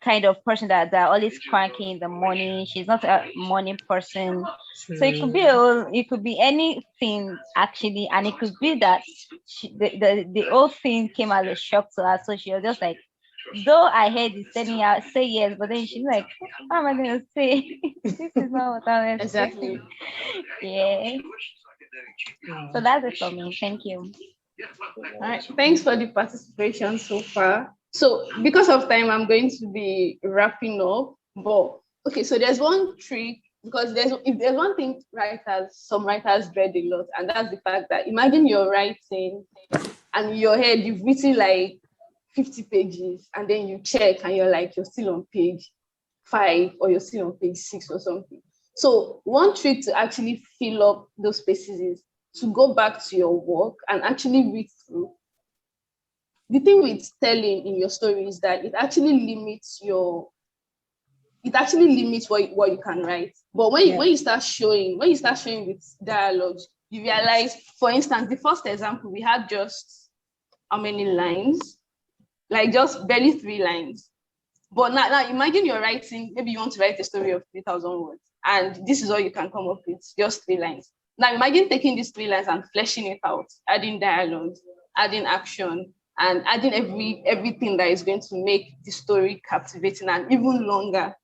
kind of person that always cranky in the morning. She's not a morning person. So it could be anything actually, and it could be that the whole thing came as a shock to her. So she was just like, though I heard it telling her say yes, but then she's like, what am I gonna say? This is not what I'm exactly. Yeah. So that's it for me. Thank you. All right. Thanks for the participation so far. So because of time, I'm going to be wrapping up. But okay, so there's one trick, because if there's one thing some writers dread a lot, and that's the fact that imagine you're writing and in your head you've written like 50 pages, and then you check and you're still on page 5 or you're still on page 6 or something. So one trick to actually fill up those spaces is to go back to your work and actually read through. The thing with telling in your story is that it actually limits what you can write. But when you start showing with dialogues, you realize, for instance, the first example, we had just how many lines? Like just barely 3 lines. But now imagine you're writing, maybe you want to write a story of 3,000 words, and this is all you can come up with, just 3 lines. Now imagine taking these 3 lines and fleshing it out, adding dialogues, adding action, and adding everything that is going to make the story captivating and even longer.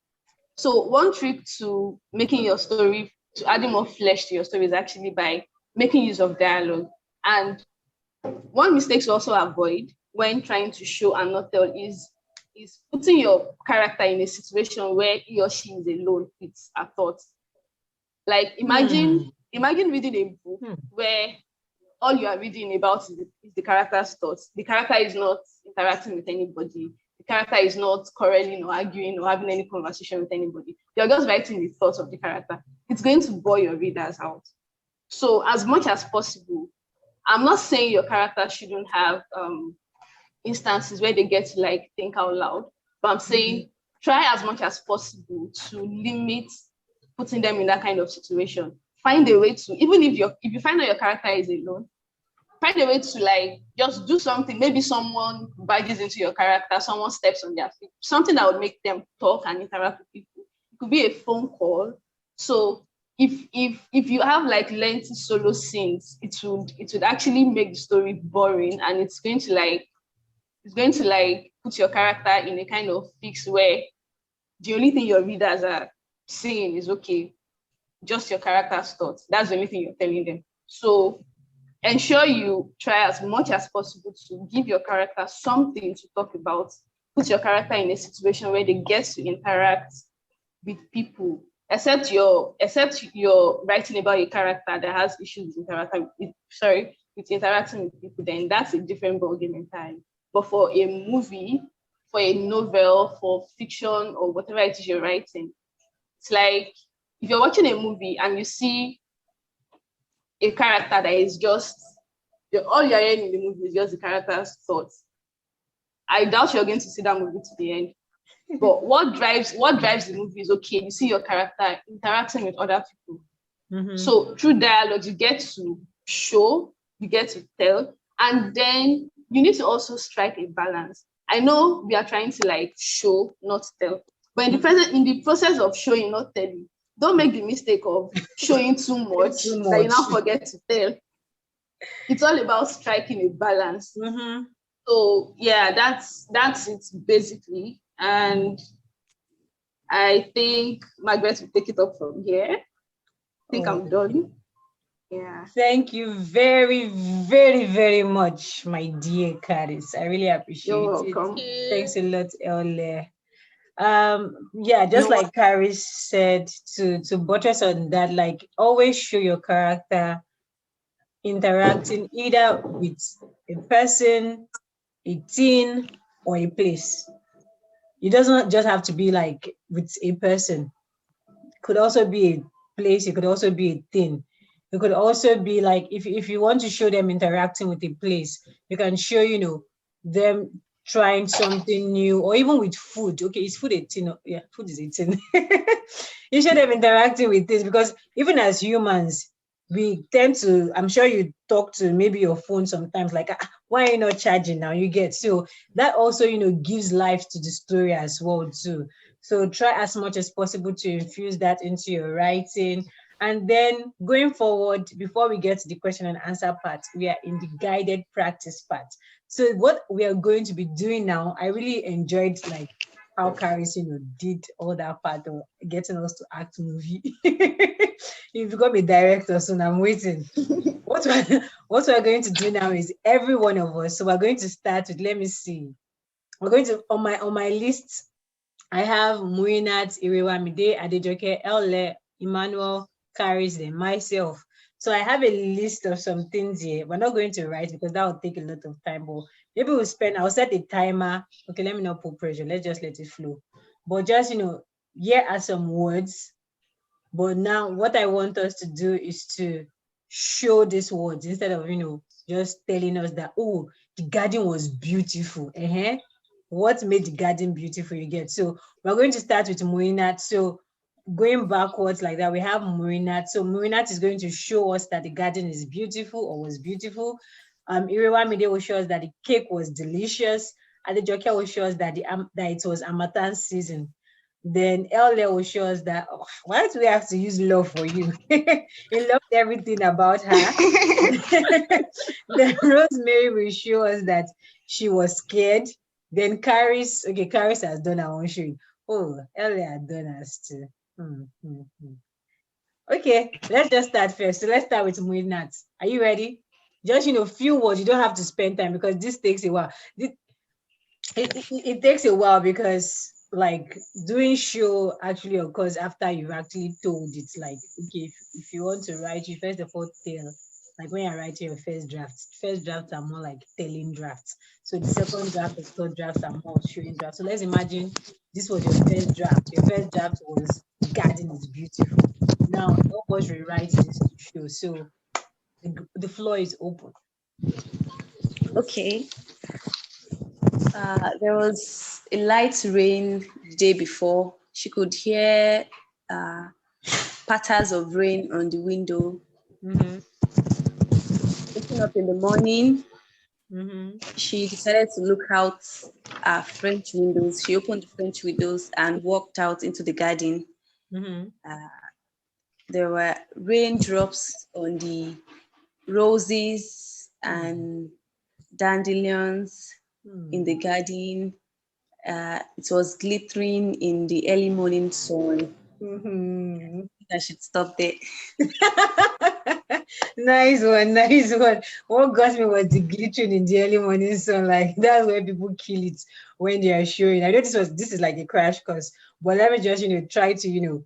So one trick to making your story, to adding more flesh to your story, is actually by making use of dialogue. And one mistake to also avoid when trying to show and not tell is putting your character in a situation where he or she is alone with her thoughts. Like imagine reading a book where all you are reading about is the character's thoughts. The character is not interacting with anybody. The character is not quarreling or arguing or having any conversation with anybody. You're just writing the thoughts of the character. It's going to bore your readers out. So as much as possible, I'm not saying your character shouldn't have instances where they get to think out loud, but I'm saying try as much as possible to limit putting them in that kind of situation. Find a way to, even if you find out your character is alone, find a way to just do something. Maybe someone barges into your character, someone steps on their feet, something that would make them talk and interact with people. It could be a phone call. So if you have lengthy solo scenes, it would actually make the story boring, and it's going to put your character in a kind of fix where the only thing your readers are saying is, okay, just your character's thoughts. That's the only thing you're telling them. So ensure you try as much as possible to give your character something to talk about. Put your character in a situation where they get to interact with people. Except you're writing about a character that has issues with interacting with people, then that's a different ballgame entirely. But for a movie, for a novel, for fiction, or whatever it is you're writing, it's like if you're watching a movie and you see a character that is just, all you're hearing in the movie is just the character's thoughts, I doubt you're going to see that movie to the end. But what drives the movie is, okay, you see your character interacting with other people. So through dialogue, you get to show, you get to tell, and then you need to also strike a balance. I know we are trying to show, not tell, but in the process of showing, not telling, don't make the mistake of showing too much that you now forget to tell. it's all about striking a balance. Mm-hmm. So yeah, that's it basically. And I think Margaret will take it up from here. I think I'm done. Yeah. Thank you very, very, very much, my dear Caris. I really appreciate You're it. welcome. Thanks a lot, Ele. Yeah, just like Caris said, to buttress on that, like always show your character interacting either with a person, a thing, or a place. It doesn't just have to be like with a person. It could also be a place, it could also be a thing. It could also be like if you want to show them interacting with a place, you can show, them trying something new, or even with food. Okay, is food a thing? Yeah, food is a thing. You show them interacting with this, because even as humans, we tend to, I'm sure you talk to maybe your phone sometimes, like, why are you not charging now? You get, so that also, gives life to the story as well too. So try as much as possible to infuse that into your writing. And then going forward, before we get to the question and answer part, we are in the guided practice part. So what we are going to be doing now, I really enjoyed like how Caris, did all that part of getting us to act movie. You become a director soon. I'm waiting. What we're going to do now is every one of us. So we're going to start with, let me see. We're going to, on my list, I have Muinat, Irewamide, Adejoke, Elle, Emmanuel, Caris, then myself. So I have a list of some things here. We're not going to write because that will take a lot of time, but maybe I'll set a timer. Okay, let me not put pressure. Let's just let it flow. But just, here are some words. But now what I want us to do is to show these words instead of, just telling us that, oh, the garden was beautiful. What made the garden beautiful, you get? So we're going to start with Muinat. So going backwards like that, we have Muinat. So Muinat is going to show us that the garden is beautiful or was beautiful. Irewamide will show us that the cake was delicious. Adejoke will show us that that it was Harmattan season. Then Elle will show us that, why do we have to use love for you? He loved everything about her. Then Rosemary will show us that she was scared. Then Caris has done her own showing. Oh, Elle had done hers too. Okay, let's just start first. So let's start with Muinat. Are you ready? Just, few words. You don't have to spend time because this takes a while. It takes a while because like doing show actually occurs after you've actually told it. Like, okay, if you want to write, you first of all tell, like when you're writing your first drafts are more like telling drafts. So the second draft and third drafts are more showing drafts. So let's imagine this was your first draft. Your first draft was the garden is beautiful. Now help us rewrite this to show. So the floor is open. Okay. There was a light rain the day before. She could hear patters of rain on the window. Mm-hmm. Waking up in the morning, She decided to look out French windows. She opened the French windows and walked out into the garden. There were raindrops on the roses and dandelions in the garden. It was glittering in the early morning sun. I should stop there. Nice one. What got me was the glittering in the early morning sun. Like that's where people kill it when they are showing. I know this is like a crash course, but let me just try to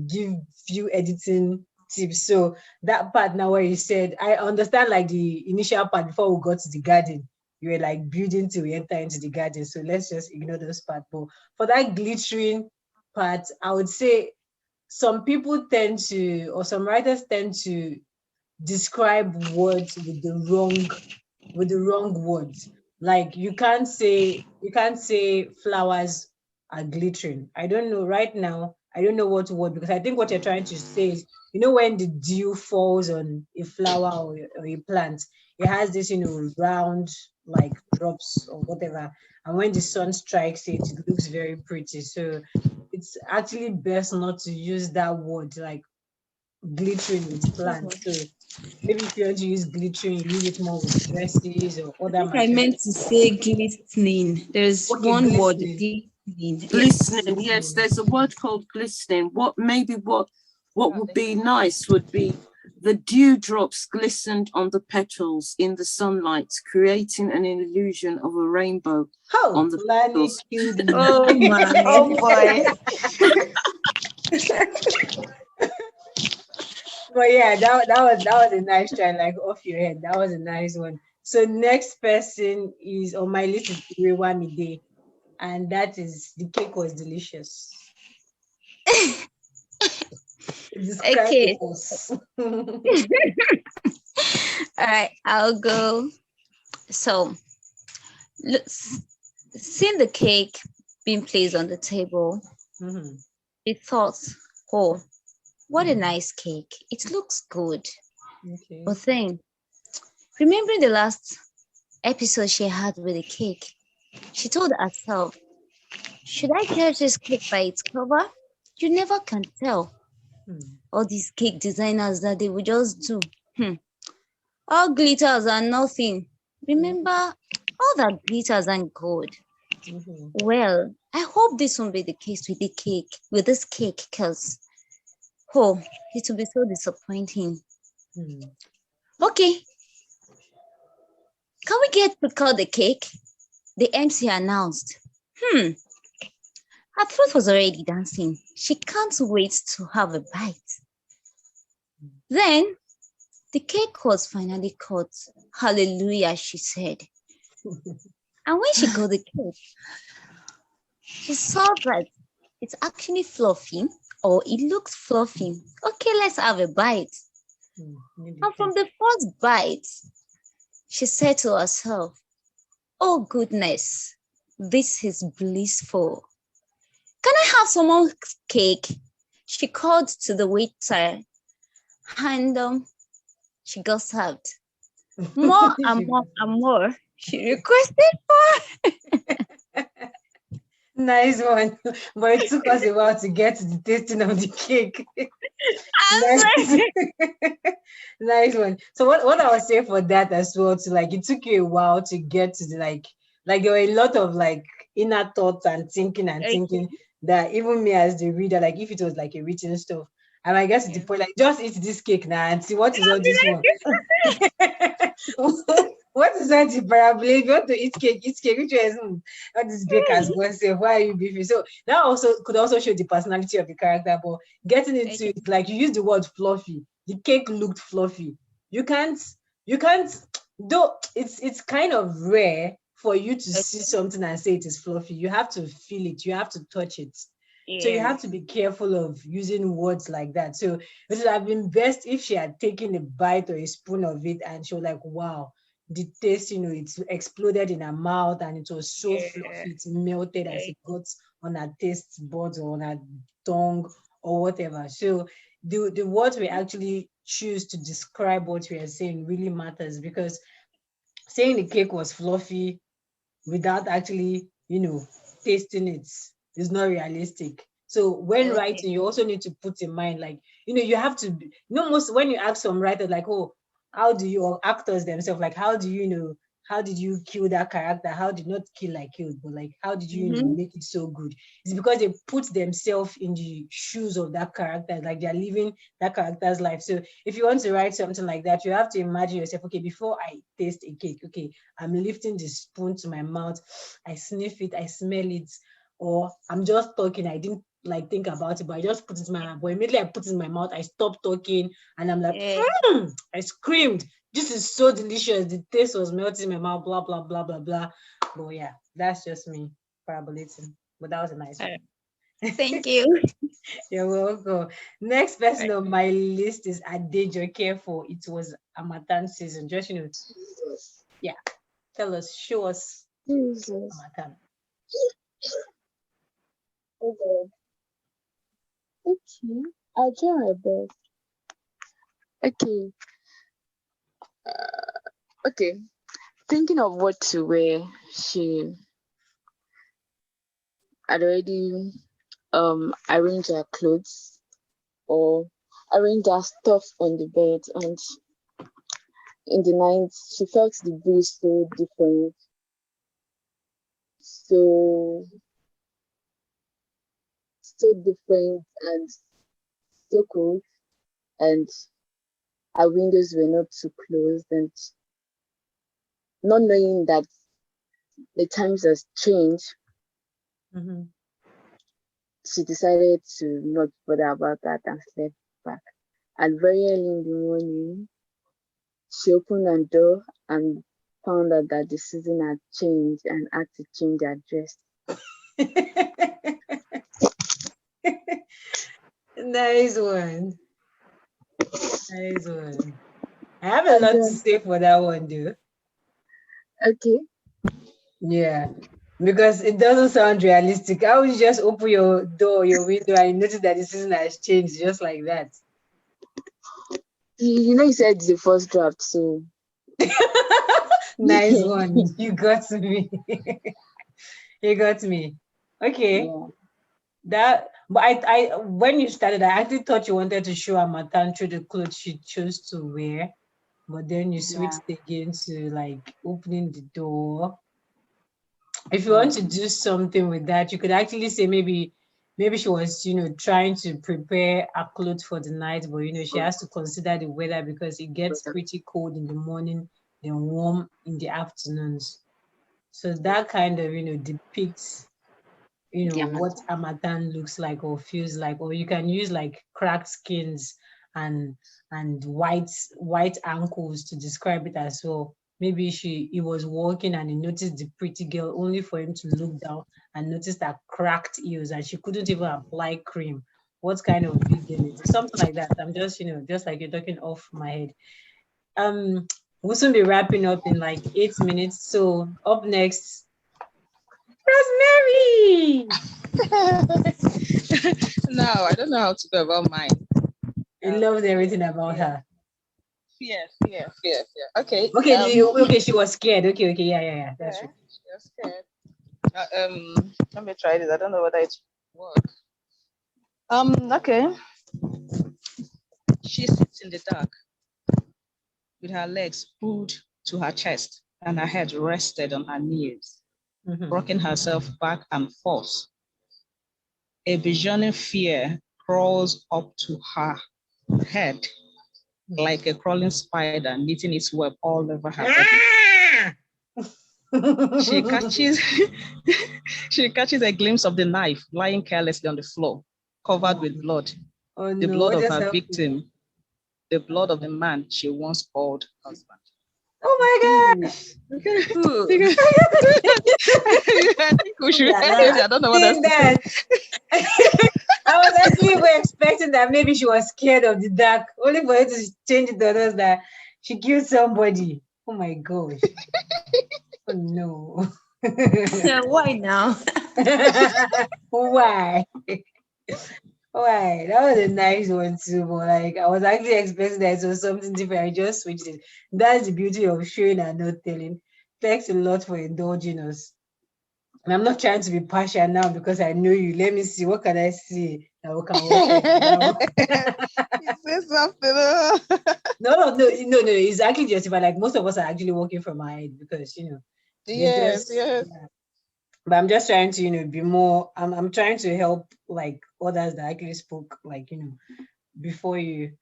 give few editing tips. So that part now where you said, I understand like the initial part before we got to the garden. You were like building till we enter into the garden. So let's just ignore those parts. But for that glittering part, I would say some people tend to, or some writers tend to describe words with the wrong words. Like you can't say flowers are glittering. I don't know right now. I don't know what word, because I think what you're trying to say is, when the dew falls on a flower or a plant, it has this, round like drops or whatever. And when the sun strikes it, it looks very pretty. So it's actually best not to use that word. Like glittering with plants. So maybe if you want to use glittering, use it more with dresses or other I materials. meant to say glistening. There's Okay, one word, glistening. glistening. Glistening, yes, there's a word called glistening. What would be nice would be the dewdrops glistened on the petals in the sunlight, creating an illusion of a rainbow on the Lani petals. killed me. Oh my. Oh boy. But yeah, that was a nice try, like off your head. That was a nice one. So next person is on my list is Rewamide, and that is the cake was delicious. Describe Okay. it. All right, I'll go. So, look, seeing the cake being placed on the table, Mhm. it thought, oh, what a nice cake. It looks good. Okay. But then, remembering the last episode she had with the cake, she told herself, should I judge this cake by its cover? You never can tell. All these cake designers that they will just do. All glitters are nothing. Remember, all that glitters and gold. Mhm. Well, I hope this won't be the case with this cake, because it will be so disappointing. Okay, can we get to cut the cake? The MC announced. Her throat was already dancing. She can't wait to have a bite. Then the cake was finally cut. Hallelujah, she said. And when she got the cake, she saw that it's actually fluffy, or it looks fluffy. Okay, let's have a bite. And from the first bite, she said to herself, oh goodness, this is blissful. Can I have some more cake? She called to the waiter, and she got served. More and more and more, she requested for. Nice one. But it took us a while to get to the tasting of the cake. Nice one. So what I was saying for that as well, to like it took you a while to get to the like there were a lot of like inner thoughts and thinking that even me as the reader, like if it was like a written stuff, and I guess the point like just eat this cake now and see what is all this one. What is that? Parabole? You want to eat cake, which is what is baker's going to say? Why are you beefing? So that also could also show the personality of the character, but getting into it, like you use the word fluffy. The cake looked fluffy. You can't though it's kind of rare for you to see something and say it is fluffy. You have to feel it, you have to touch it. So you have to be careful of using words like that. So it would have been best if she had taken a bite or a spoon of it and she was like, wow, the taste, it exploded in her mouth and it was so fluffy, it melted as it got on her taste buds or on her tongue or whatever. So the words we actually choose to describe what we are saying really matters, because saying the cake was fluffy without actually, tasting it is not realistic. So when writing, you also need to put in mind, like, you have to, most when you ask some writer, like, oh, how do you, or actors themselves, like, how do you know, how did you kill that character? How did not kill like killed, but like, how did you, make it so good? It's because they put themselves in the shoes of that character, like they're living that character's life. So if you want to write something like that, you have to imagine yourself, okay, before I taste a cake, okay, I'm lifting the spoon to my mouth, I sniff it, I smell it, or I'm just talking, I didn't like think about it, but I just put it in my mouth. But immediately I put it in my mouth, I stopped talking and I'm like, I screamed, this is so delicious. The taste was melting in my mouth, blah, blah, blah, blah, blah. But yeah, that's just me parabolating. But that was a nice one. Thank you. You're welcome. Next person on my list is Adejo Careful. It was Harmattan season. Just, yeah. Tell us, show us Harmattan. Oh God. Okay, I'll try my best. Okay. Okay. Thinking of what to wear, she had already arranged her clothes, or arranged her stuff on the bed, and in the night she felt the breeze so different, so different and so cold, and our windows were not too closed, and not knowing that the times has changed, she decided to not bother about that and slept back. And very early in the morning, she opened her door and found out that the season had changed and had to change her dress. Nice one. Nice one. I have a lot to say for that one, dude. Okay. Yeah, because it doesn't sound realistic. How would you just open your door, your window, and you notice that the season has changed just like that? You know, you said it's the first draft, so. Nice one. You got me. You got me. Okay. Yeah. But I when you started, I actually thought you wanted to show Amatan through the clothes she chose to wear, but then you switched again to like opening the door. If you want to do something with that, you could actually say maybe she was, trying to prepare a clothes for the night, but she has to consider the weather because it gets pretty cold in the morning, then warm in the afternoons. So that kind of, depicts what Amatan looks like or feels like, or you can use like cracked skins and white ankles to describe it as well. Maybe he was walking and he noticed the pretty girl, only for him to look down and notice that cracked heels and she couldn't even apply cream. What kind of big girl is it? Something like that. I'm just, just like you're talking off my head. We'll soon be wrapping up in like 8 minutes. So up next, Rosemary. No, I don't know how to go about mine. He loves everything about her. Fear. Okay. Okay, she was scared. Okay, yeah. That's true. She was scared. Let me try this. I don't know whether it works. Okay. She sits in the dark with her legs pulled to her chest and her head rested on her knees, rocking herself back and forth. A burgeoning fear crawls up to her head like a crawling spider knitting its web all over her body. She catches a glimpse of the knife lying carelessly on the floor, covered with blood. Oh, the blood of her victim, the blood of the man she once called husband. Oh my gosh! I think we should. I don't know what that's. I was actually expecting that maybe she was scared of the dark, only for her to change it to others that she killed somebody. Oh my gosh! Oh no! Why now? Why? Why? That was a nice one too, but like I was actually expecting that it was something different. I just switched it. That's the beauty of showing and not telling. Thanks a lot for indulging us. And I'm not trying to be partial now because I know you. Let me see. What can I see that we can work with? Say something. No. It's actually justified. Like most of us are actually working from our head because Yes. Yeah. But I'm just trying to be more. I'm trying to help like others that actually spoke like before you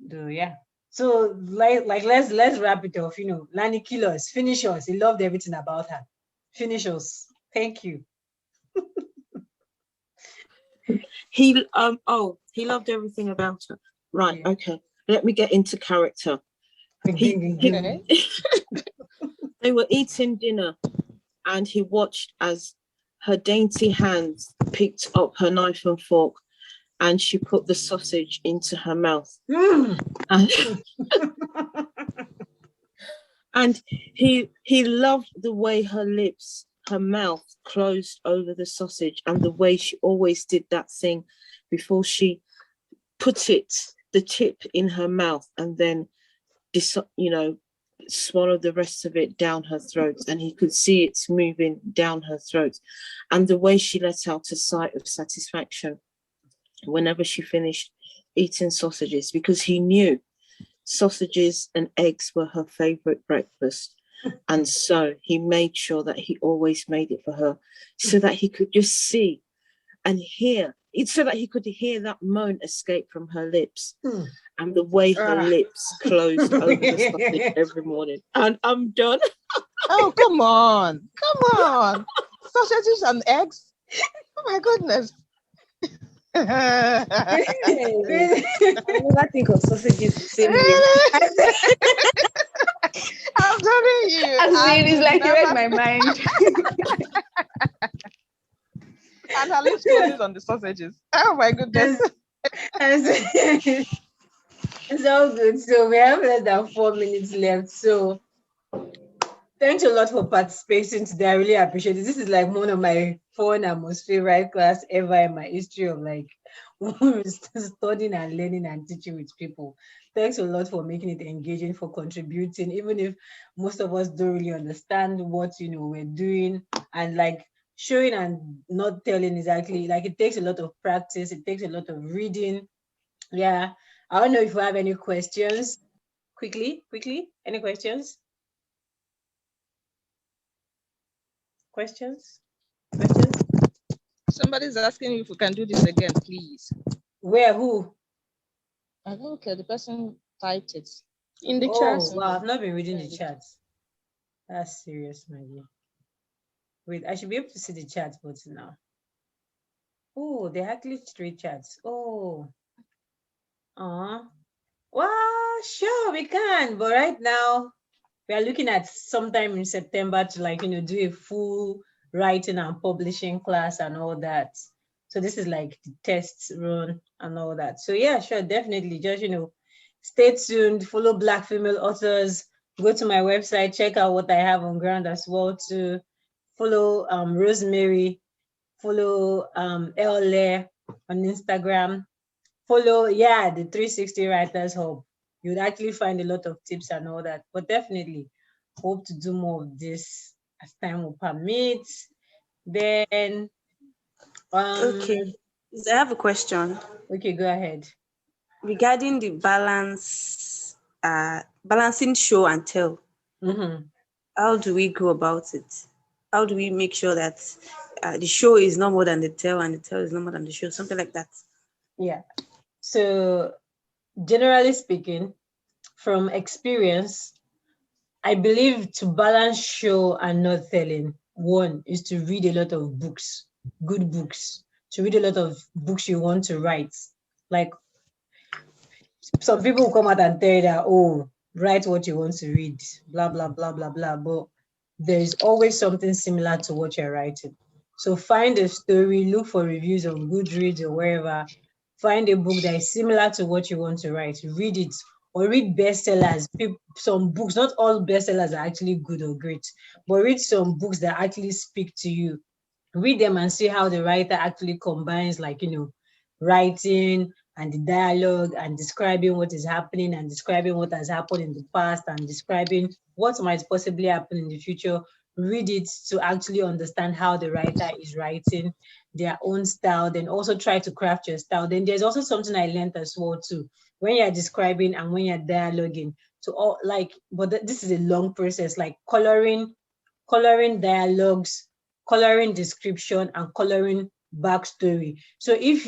do. Yeah. So like let's wrap it off. Lani, kill us, finish us. He loved everything about her. Finish us. Thank you. He loved everything about her. Right, yeah. Okay. Let me get into character. They were eating dinner and he watched as her dainty hands picked up her knife and fork and she put the sausage into her mouth. And he loved the way her lips, her mouth closed over the sausage and the way she always did that thing before she put the tip in her mouth and then, swallow the rest of it down her throat, and he could see it moving down her throat, and the way she let out a sigh of satisfaction whenever she finished eating sausages because he knew sausages and eggs were her favorite breakfast. And so he made sure that he always made it for her so that he could just see and hear, so that he could hear that moan escape from her lips and the way her lips closed over the sausage every morning. And I'm done. Oh, come on. Come on. Sausages and eggs? Oh, my goodness. I never think of sausages the same way. I'm telling you. As in, it's like you read my mind. And her lips closes on the sausages. Oh my goodness. It's all good. So we have less than 4 minutes left. So thanks a lot for participating today. I really appreciate it. This is like one of my fun and most favorite class ever in my history of like studying and learning and teaching with people. Thanks a lot for making it engaging, for contributing, even if most of us don't really understand what we're doing, and like showing and not telling exactly, like it takes a lot of practice, it takes a lot of reading. Yeah. I don't know if you have any questions. Quickly, any questions? Questions? Somebody's asking if we can do this again, please. Where? Who? I think the person typed it. In the Oh, chat. wow, I've not been reading the chat. That's serious, my dear. Wait, I should be able to see the chat button now. Oh, there are actually 3 chats. Oh. Well, sure, we can. But right now, we are looking at sometime in September to do a full writing and publishing class and all that. So this is like the test run and all that. So yeah, sure, definitely. Just, stay tuned, follow Black female authors, go to my website, check out what I have on ground as well to follow Rosemary, follow Elle on Instagram, follow, the 360 Writers Hub. You'd actually find a lot of tips and all that. But definitely hope to do more of this as time will permit. Then Okay. I have a question okay, go ahead. regarding the balancing show and tell. How do we go about it? How do we make sure that the show is no more than the tell and the tell is no more than the show? Something like that. Yeah. So generally speaking, from experience, I believe to balance show and not telling, one is to read a lot of books, good books, to read a lot of books you want to write. Like some people will come out and tell you that, oh, write what you want to read, blah, blah, blah, blah, blah. But there's always something similar to what you're writing. So find a story, look for reviews on Goodreads or wherever. Find a book that is similar to what you want to write. Read it, or read bestsellers. Some books, not all bestsellers are actually good or great, but read some books that actually speak to you. Read them and see how the writer actually combines, writing and the dialogue and describing what is happening and describing what has happened in the past and describing what might possibly happen in the future. Read it to actually understand how the writer is writing, their own style, then also try to craft your style. Then there's also something I learned as well too. When you're describing and when you're dialoguing, this is a long process, like coloring dialogues, coloring description, and coloring backstory. So if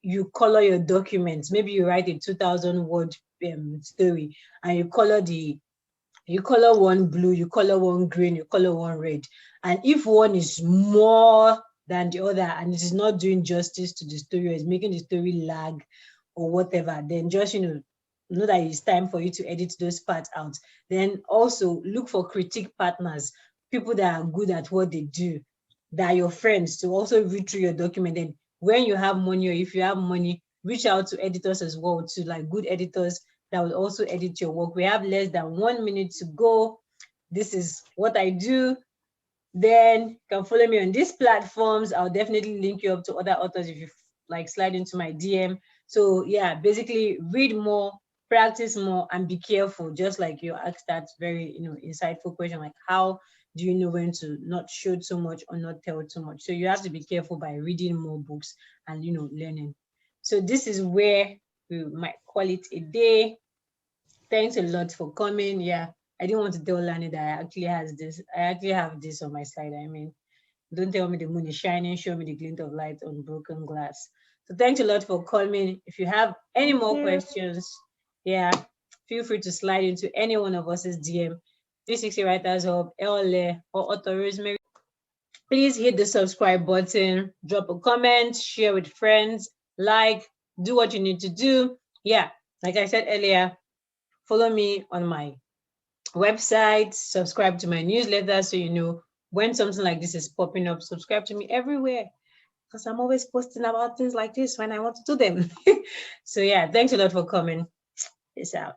you color your documents, maybe you write a 2,000 word story and you color one blue, you color one green, you color one red. And if one is more than the other and it is not doing justice to the story, or is making the story lag or whatever, then just, know that it's time for you to edit those parts out. Then also look for critique partners, people that are good at what they do, that are your friends, to also read through your document. And when you have money, or if you have money, reach out to editors as well, to like good editors that will also edit your work. We have less than 1 minute to go. This is what I do. Then you can follow me on these platforms. I'll definitely link you up to other authors if you like slide into my DM. So yeah, basically read more, practice more, and be careful. Just like you asked that very insightful question, like how do you know when to not show too much or not tell too much? So you have to be careful by reading more books and learning. So So this is where we might call it a day. Thanks a lot for coming. Yeah, I didn't want to tell Lani that I actually have this on my side. I mean, don't tell me the moon is shining, show me the glint of light on broken glass. So thanks a lot for coming. If you have any more questions, yeah, feel free to slide into any one of us's DM, 360 Writers Hub, LLA, or Author Rosemary. Please hit the subscribe button, drop a comment, share with friends, like, do what you need to do. Yeah, like I said earlier, follow me on my website, subscribe to my newsletter so you know when something like this is popping up. Subscribe to me everywhere because I'm always posting about things like this when I want to do them. So yeah, thanks a lot for coming. Peace out.